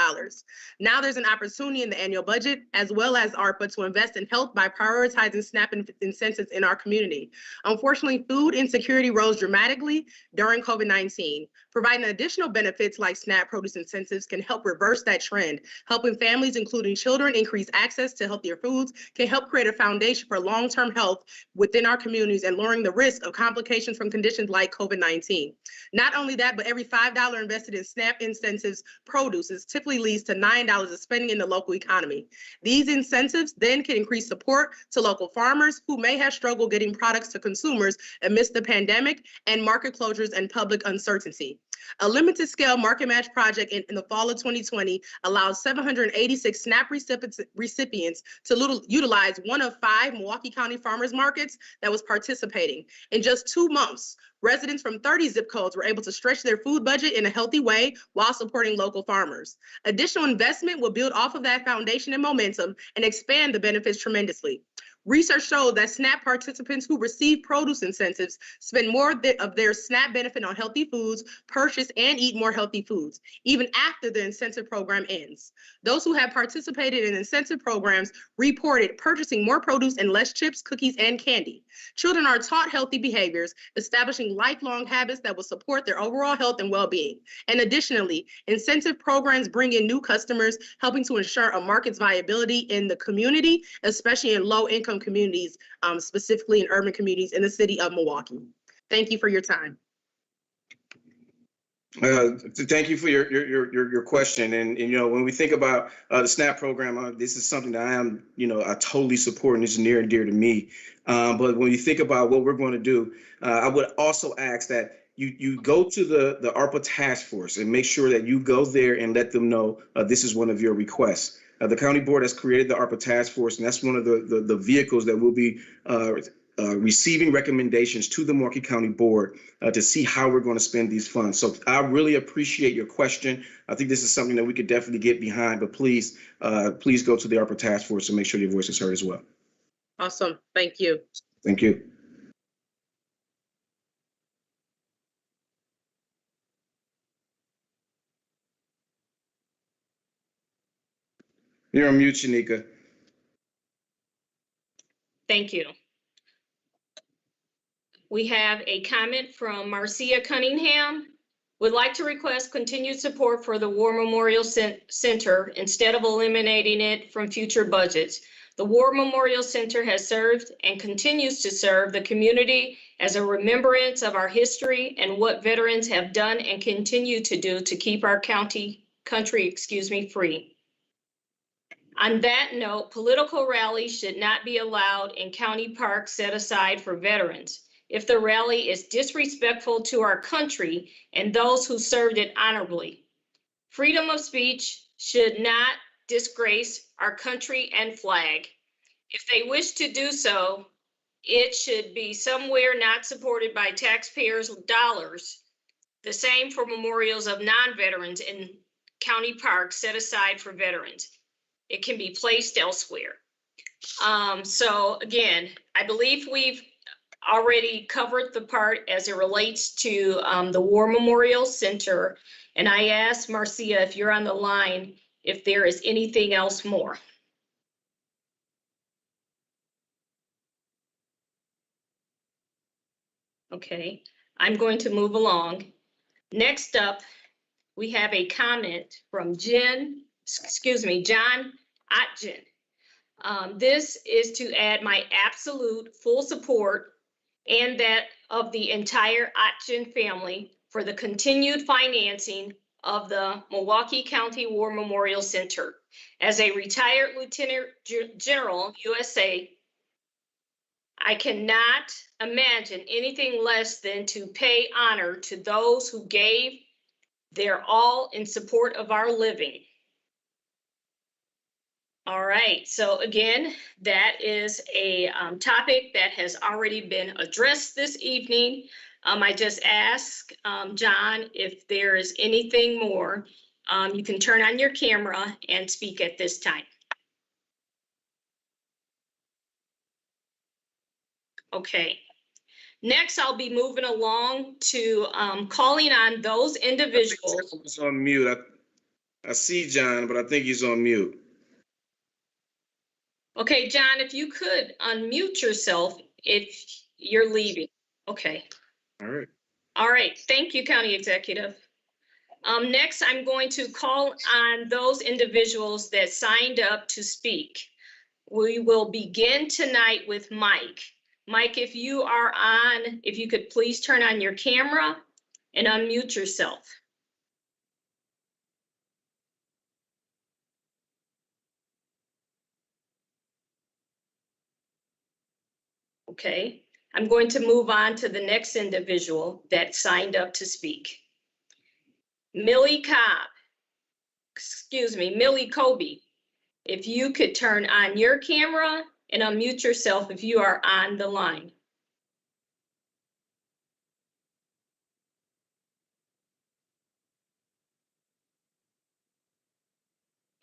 Now there's an opportunity in the annual budget, as well as ARPA, to invest in health by prioritizing SNAP incentives in our community. Unfortunately, food insecurity rose dramatically during COVID-19. Providing additional benefits like SNAP produce incentives can help reverse that trend. Helping families, including children, increase access to healthier foods can help create a foundation for long-term health within our communities and lowering the risk of complications from conditions like COVID-19. Not only that, but every $5 invested in SNAP incentives produces typically leads to $9 of spending in the local economy. These incentives then can increase support to local farmers who may have struggled getting products to consumers amidst the pandemic and market closures and public uncertainty. A limited scale market match project in the fall of 2020 allows 786 SNAP recipients to utilize one of 5 Milwaukee County farmers markets that was participating. In just 2 months, residents from 30 zip codes were able to stretch their food budget in a healthy way while supporting local farmers. Additional investment will build off of that foundation and momentum and expand the benefits tremendously. Research showed that SNAP participants who receive produce incentives spend more of their SNAP benefit on healthy foods, purchase and eat more healthy foods, even after the incentive program ends. Those who have participated in incentive programs reported purchasing more produce and less chips, cookies, and candy. Children are taught healthy behaviors, establishing lifelong habits that will support their overall health and well-being. And additionally, incentive programs bring in new customers, helping to ensure a market's viability in the community, especially in low-income communities, specifically in urban communities in the city of Milwaukee. Thank you for your time. Thank you for your question. And you know, when we think about the SNAP program, this is something that I totally support and is near and dear to me. But when you think about what we're going to do, I would also ask that you go to the ARPA task force and make sure that you go there and let them know this is one of your requests. The county board has created the ARPA task force, and that's one of the vehicles that will be receiving recommendations to the Milwaukee County Board to see how we're going to spend these funds. So I really appreciate your question. I think this is something that we could definitely get behind, but please go to the ARPA task force and make sure your voice is heard as well. Awesome. Thank you. Thank you. You're on mute, Shanika. Thank you. We have a comment from Marcia Cunningham. Would like to request continued support for the War Memorial Center instead of eliminating it from future budgets. The War Memorial Center has served and continues to serve the community as a remembrance of our history and what veterans have done and continue to do to keep our country free. On that note, political rallies should not be allowed in county parks set aside for veterans. If the rally is disrespectful to our country and those who served it honorably. Freedom of speech should not disgrace our country and flag. If they wish to do so, it should be somewhere not supported by taxpayers' dollars. The same for memorials of non-veterans in county parks set aside for veterans. It can be placed elsewhere. So again, I believe we've already covered the part as it relates to the War Memorial Center. And I asked Marcia, if you're on the line, if there is anything else more. Okay, I'm going to move along. Next up, we have a comment from John Otgen. This is to add my absolute full support and that of the entire Otgen family for the continued financing of the Milwaukee County War Memorial Center. As a retired Lieutenant General, USA, I cannot imagine anything less than to pay honor to those who gave their all in support of our living. All right, so again, that is a topic that has already been addressed this evening. I just asked John if there is anything more. You can turn on your camera and speak at this time. Okay, next I'll be moving along to calling on those individuals. He's on mute. I see John, but I think he's on mute. Okay, John, if you could unmute yourself if you're leaving. Okay. All right. All right, thank you, County Executive. Next, I'm going to call on those individuals that signed up to speak. We will begin tonight with Mike. Mike, if you are on, if you could please turn on your camera and unmute yourself. Okay, I'm going to move on to the next individual that signed up to speak. Millie Cobb, Millie Cobb. If you could turn on your camera and unmute yourself if you are on the line.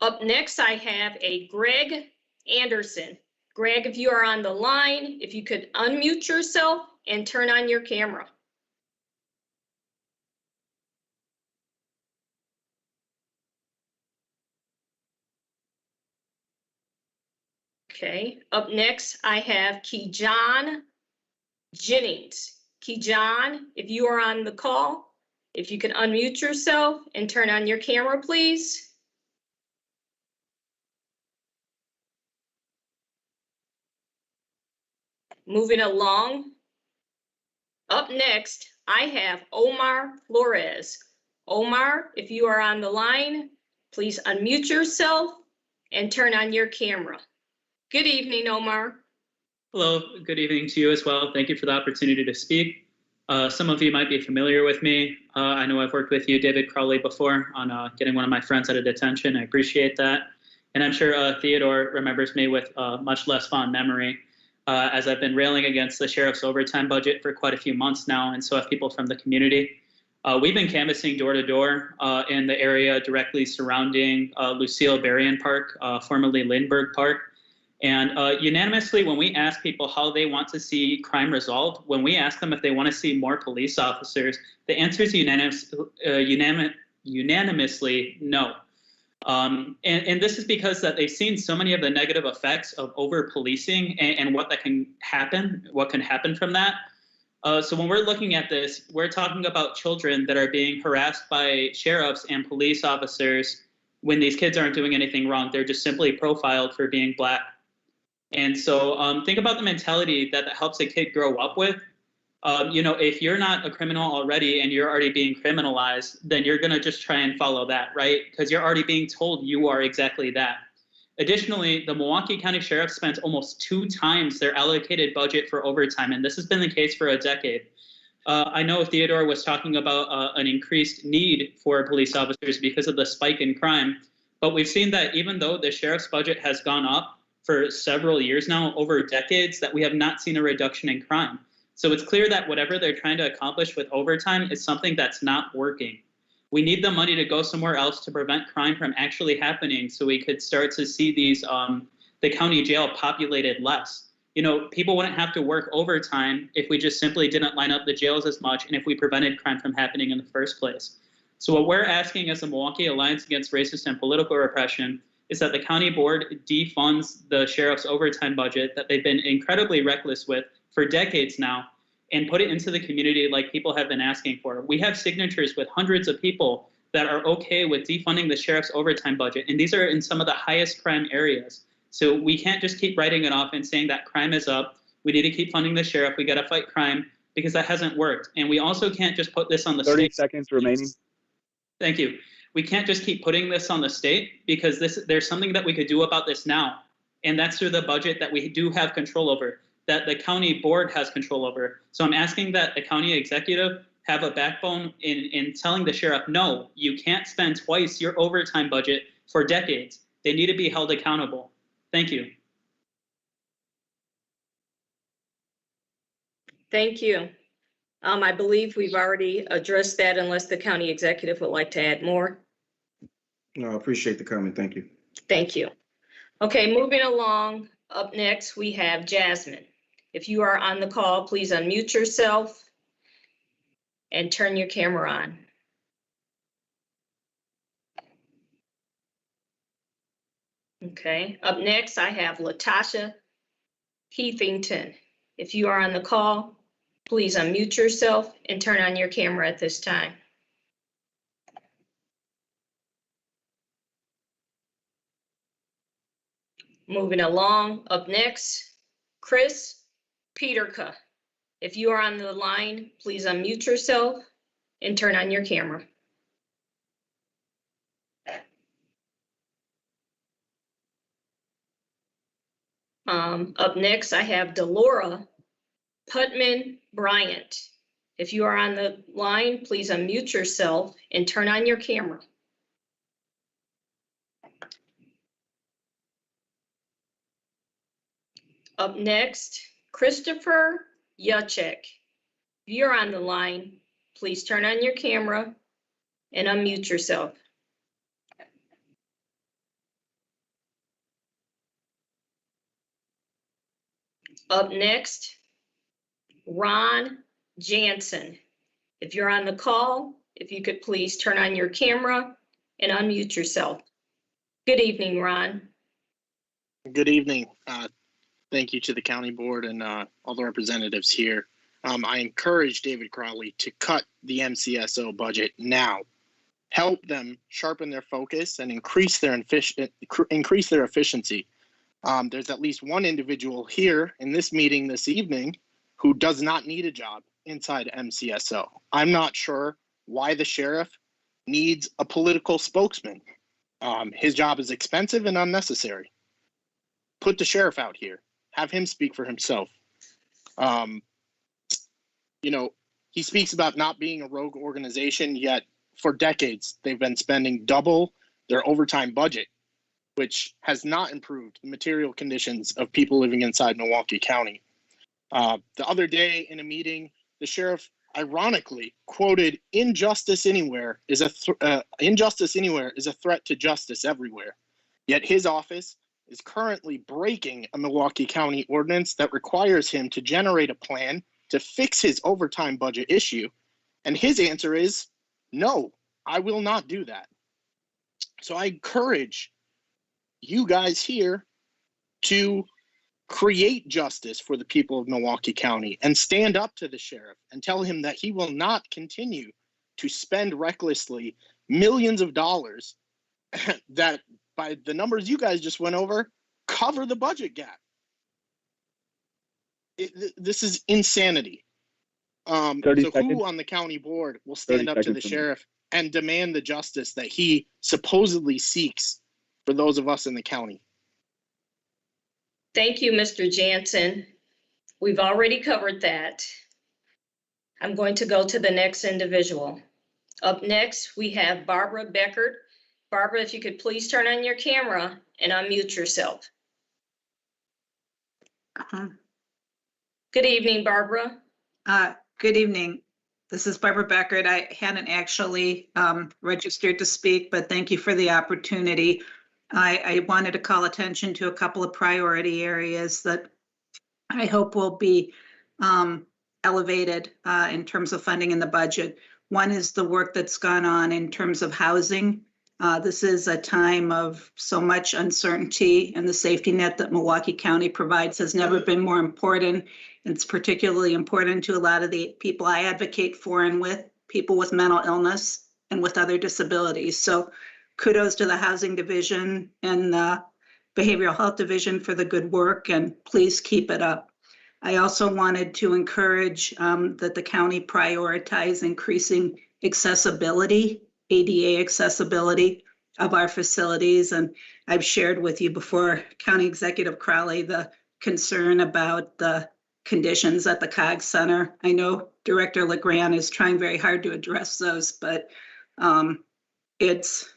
Up next, I have a Greg Anderson. Greg, if you are on the line, if you could unmute yourself and turn on your camera. Okay, up next, I have Keyjon Jennings. Keyjon, if you are on the call, if you can unmute yourself and turn on your camera, please. Moving along. Up next, I have Omar Flores. Omar, if you are on the line, please unmute yourself and turn on your camera. Good evening, Omar. Hello, good evening to you as well. Thank you for the opportunity to speak. Some of you might be familiar with me. I know I've worked with you, David Crowley, before on getting one of my friends out of detention. I appreciate that. And I'm sure Theodore remembers me with much less fond memory, as I've been railing against the sheriff's overtime budget for quite a few months now, and so have people from the community. We've been canvassing door to door in the area directly surrounding Lucille Berrien Park, formerly Lindbergh Park. And unanimously, when we ask people how they want to see crime resolved, when we ask them if they want to see more police officers, the answer is unanimously no. And this is because that they've seen so many of the negative effects of over policing and what can happen from that. So when we're looking at this, we're talking about children that are being harassed by sheriffs and police officers when these kids aren't doing anything wrong. They're just simply profiled for being Black. And so think about the mentality that helps a kid grow up with. If you're not a criminal already and you're already being criminalized, then you're going to just try and follow that, right? Because you're already being told you are exactly that. Additionally, the Milwaukee County Sheriff spent almost 2 times their allocated budget for overtime, and this has been the case for a decade. I know Theodore was talking about an increased need for police officers because of the spike in crime, but we've seen that even though the sheriff's budget has gone up for several years now, over decades, that we have not seen a reduction in crime. So it's clear that whatever they're trying to accomplish with overtime is something that's not working. We need the money to go somewhere else to prevent crime from actually happening, so we could start to see these the county jail populated less. people wouldn't have to work overtime if we just simply didn't line up the jails as much and if we prevented crime from happening in the first place. So what we're asking as the Milwaukee Alliance Against Racist and Political Repression is that the county board defunds the sheriff's overtime budget that they've been incredibly reckless with for decades now and put it into the community like people have been asking for. We have signatures with hundreds of people that are okay with defunding the sheriff's overtime budget, and these are in some of the highest crime areas. So we can't just keep writing it off and saying that crime is up. We need to keep funding the sheriff. We got to fight crime because that hasn't worked. And we also can't just put this on the 30 state. seconds remaining. Thank you. We can't just keep putting this on the state because there's something that we could do about this now. And that's through the budget that we do have control over, that the county board has control over. So I'm asking that the county executive have a backbone in telling the sheriff, no, you can't spend twice your overtime budget for decades. They need to be held accountable. Thank you. Thank you. I believe we've already addressed that unless the county executive would like to add more. No, I appreciate the comment. Thank you. Thank you. Okay, moving along. Up next, we have Jasmine. If you are on the call, please unmute yourself and turn your camera on. Okay, up next, I have Latasha Heathington. If you are on the call, please unmute yourself and turn on your camera at this time. Moving along, up next, Chris Peterka. If you are on the line, please unmute yourself and turn on your camera. Up next, I have Delora Putman Bryant. If you are on the line, please unmute yourself and turn on your camera. Up next, Christopher Yachek. If you're on the line, please turn on your camera and unmute yourself. Up next, Ron Jansen. If you're on the call, if you could please turn on your camera and unmute yourself. Good evening, Ron. Good evening. Thank you to the county board and all the representatives here. I encourage David Crowley to cut the MCSO budget now. Help them sharpen their focus and increase their efficiency. There's at least one individual here in this meeting this evening who does not need a job inside MCSO. I'm not sure why the sheriff needs a political spokesman. His job is expensive and unnecessary. Put the sheriff out here. Have him speak for himself. He speaks about not being a rogue organization, yet for decades they've been spending double their overtime budget, which has not improved the material conditions of people living inside Milwaukee County. The other day in a meeting, the sheriff ironically quoted, "Injustice anywhere is a threat to justice everywhere." Yet his office is currently breaking a Milwaukee County ordinance that requires him to generate a plan to fix his overtime budget issue. And his answer is, no, I will not do that. So I encourage you guys here to create justice for the people of Milwaukee County and stand up to the sheriff and tell him that he will not continue to spend recklessly millions of dollars that, by the numbers you guys just went over, cover the budget gap. This is insanity. So who on the county board will stand up to the sheriff and demand the justice that he supposedly seeks for those of us in the county? Thank you, Mr. Jansen. We've already covered that. I'm going to go to the next individual. Up next, we have Barbara Becker. Barbara, if you could please turn on your camera and unmute yourself. Good evening, Barbara. Good evening. This is Barbara Becker. I hadn't actually registered to speak, but thank you for the opportunity. I wanted to call attention to a couple of priority areas that I hope will be elevated in terms of funding in the budget. One is the work that's gone on in terms of housing. This is a time of so much uncertainty, and the safety net that Milwaukee County provides has never been more important. It's particularly important to a lot of the people I advocate for and with, people with mental illness and with other disabilities. So kudos to the Housing Division and the Behavioral Health Division for the good work, and please keep it up. I also wanted to encourage that the county prioritize increasing accessibility, ADA accessibility of our facilities. And I've shared with you before, County Executive Crowley, the concern about the conditions at the COG Center. I know Director LeGrand is trying very hard to address those, but it's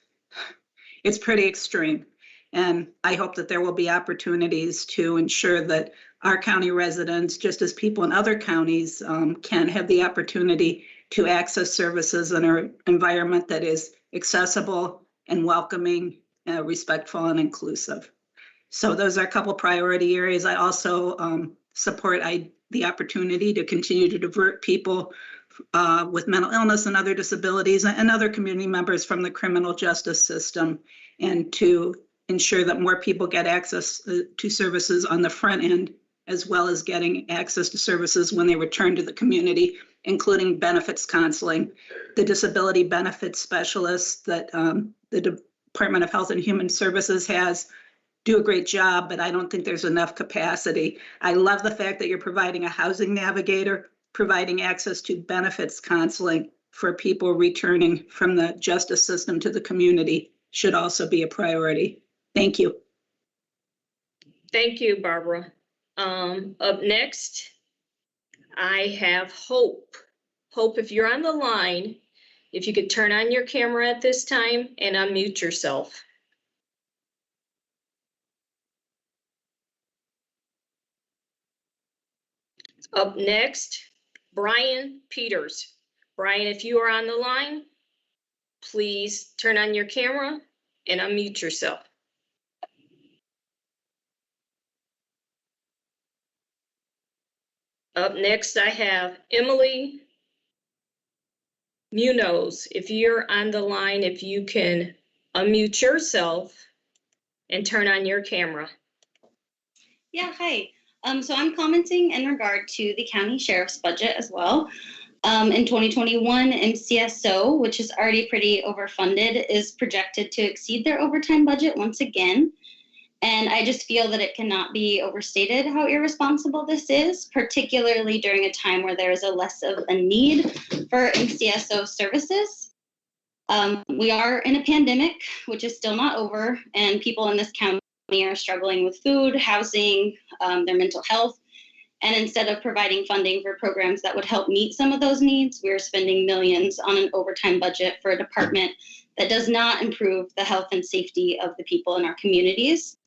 pretty extreme. And I hope that there will be opportunities to ensure that our county residents, just as people in other counties, can have the opportunity to access services in an environment that is accessible and welcoming, respectful and inclusive. So those are a couple priority areas. I also support the opportunity to continue to divert people with mental illness and other disabilities and other community members from the criminal justice system, and to ensure that more people get access to services on the front end, as well as getting access to services when they return to the community, including benefits counseling. The disability benefits specialists that the Department of Health and Human Services has do a great job, but I don't think there's enough capacity. I love the fact that you're providing a housing navigator, providing access to benefits counseling for people returning from the justice system to the community should also be a priority. Thank you. Thank you, Barbara. Up next, I have Hope. Hope, if you're on the line, if you could turn on your camera at this time and unmute yourself. Up next, Brian Peters. Brian, if you are on the line, please turn on your camera and unmute yourself. Up next, I have Emily Munoz. If you're on the line, if you can unmute yourself and turn on your camera. Yeah, hi. So I'm commenting in regard to the county sheriff's budget as well. In 2021, MCSO, which is already pretty overfunded, is projected to exceed their overtime budget once again. And I just feel that it cannot be overstated how irresponsible this is, particularly during a time where there is a less of a need for MCSO services. We are in a pandemic, which is still not over, and people in this county are struggling with food, housing, their mental health. And instead of providing funding for programs that would help meet some of those needs, we're spending millions on an overtime budget for a department that does not improve the health and safety of the people in our communities.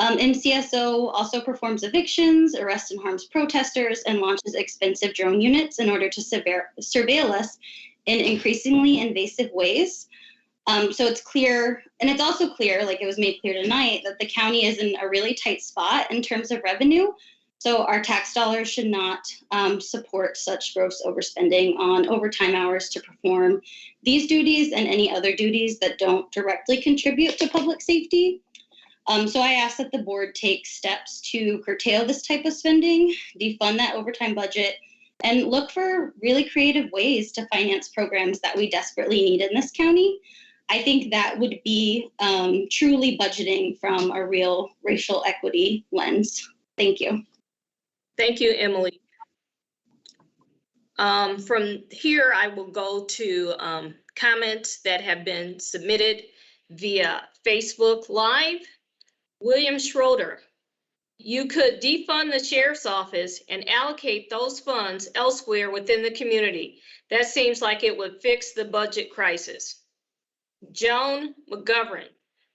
MCSO also performs evictions, arrests and harms protesters, and launches expensive drone units in order to surveil us in increasingly invasive ways. So it's clear, and it's also clear, like it was made clear tonight, that the county is in a really tight spot in terms of revenue. So our tax dollars should not support such gross overspending on overtime hours to perform these duties and any other duties that don't directly contribute to public safety. So I ask that the board take steps to curtail this type of spending, defund that overtime budget, and look for really creative ways to finance programs that we desperately need in this county. I think that would be truly budgeting from a real racial equity lens. Thank you. Thank you, Emily. From here, I will go to comments that have been submitted via Facebook Live. William Schroeder, you could defund the sheriff's office and allocate those funds elsewhere within the community. That seems like it would fix the budget crisis. Joan McGovern,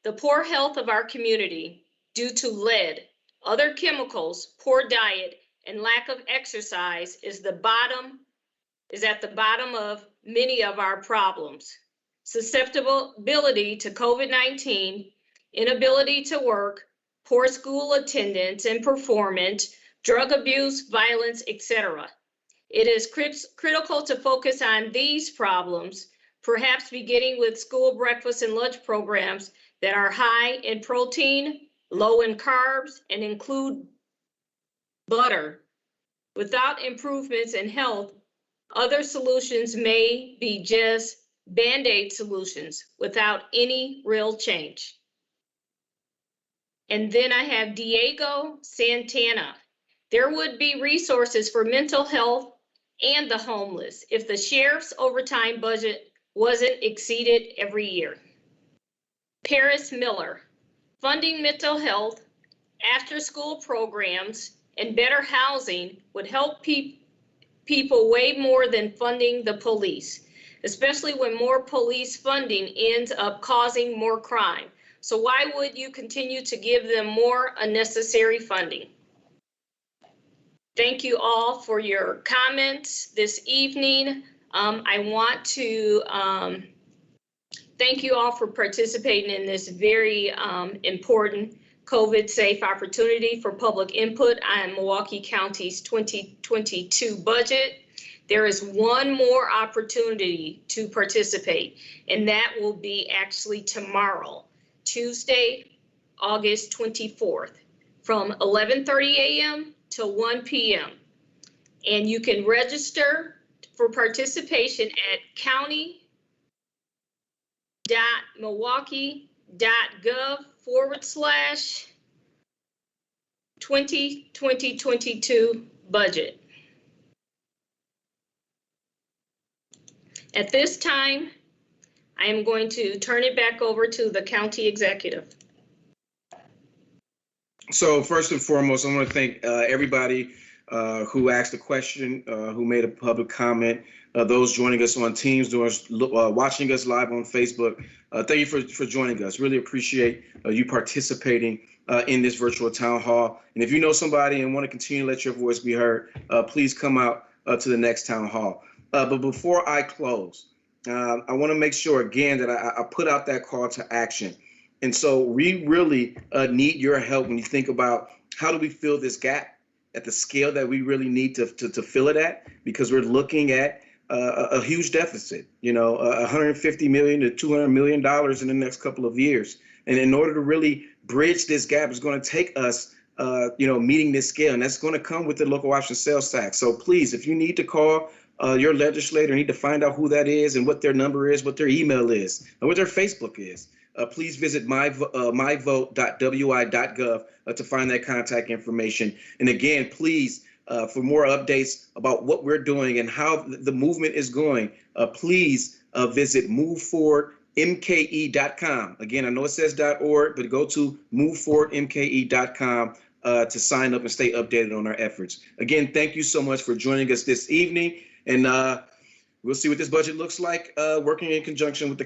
the poor health of our community due to lead, other chemicals, poor diet, and lack of exercise is at the bottom of many of our problems. Susceptibility to COVID-19, inability to work, poor school attendance and performance, drug abuse, violence, etc. It is critical to focus on these problems, perhaps beginning with school breakfast and lunch programs that are high in protein, low in carbs, and include butter. Without improvements in health, other solutions may be just Band-Aid solutions without any real change. And then I have Diego Santana. There would be resources for mental health and the homeless if the sheriff's overtime budget wasn't exceeded every year. Paris Miller, funding mental health, after-school programs, and better housing would help people way more than funding the police, especially when more police funding ends up causing more crime. So why would you continue to give them more unnecessary funding? Thank you all for your comments this evening. I want to thank you all for participating in this very important COVID-safe opportunity for public input on Milwaukee County's 2022 budget. There is one more opportunity to participate, and that will be actually tomorrow, Tuesday, August 24th, from 11:30 a.m. to 1 p.m. And you can register for participation at county.milwaukee.gov/2022 budget. At this time, I am going to turn it back over to the county executive. So first and foremost, I want to thank everybody who asked a question, who made a public comment, those joining us on Teams, watching us live on Facebook. Thank you for joining us. Really appreciate you participating in this virtual town hall. And if you know somebody and want to continue to let your voice be heard, please come out to the next town hall. But before I close, I want to make sure again that I put out that call to action. And so we really need your help when you think about how do we fill this gap at the scale that we really need to fill it at, because we're looking at a huge deficit, $150 million to $200 million in the next couple of years. And in order to really bridge this gap, it's going to take us, meeting this scale, and that's going to come with the local option sales tax. So please, if you need to call your legislator, need to find out who that is and what their number is, what their email is, and what their Facebook is. Please visit myvote.wi.gov to find that contact information. And again, please, for more updates about what we're doing and how the movement is going, please visit moveforwardmke.com. Again, I know it says .org, but go to moveforwardmke.com to sign up and stay updated on our efforts. Again, thank you so much for joining us this evening. And we'll see what this budget looks like, working in conjunction with the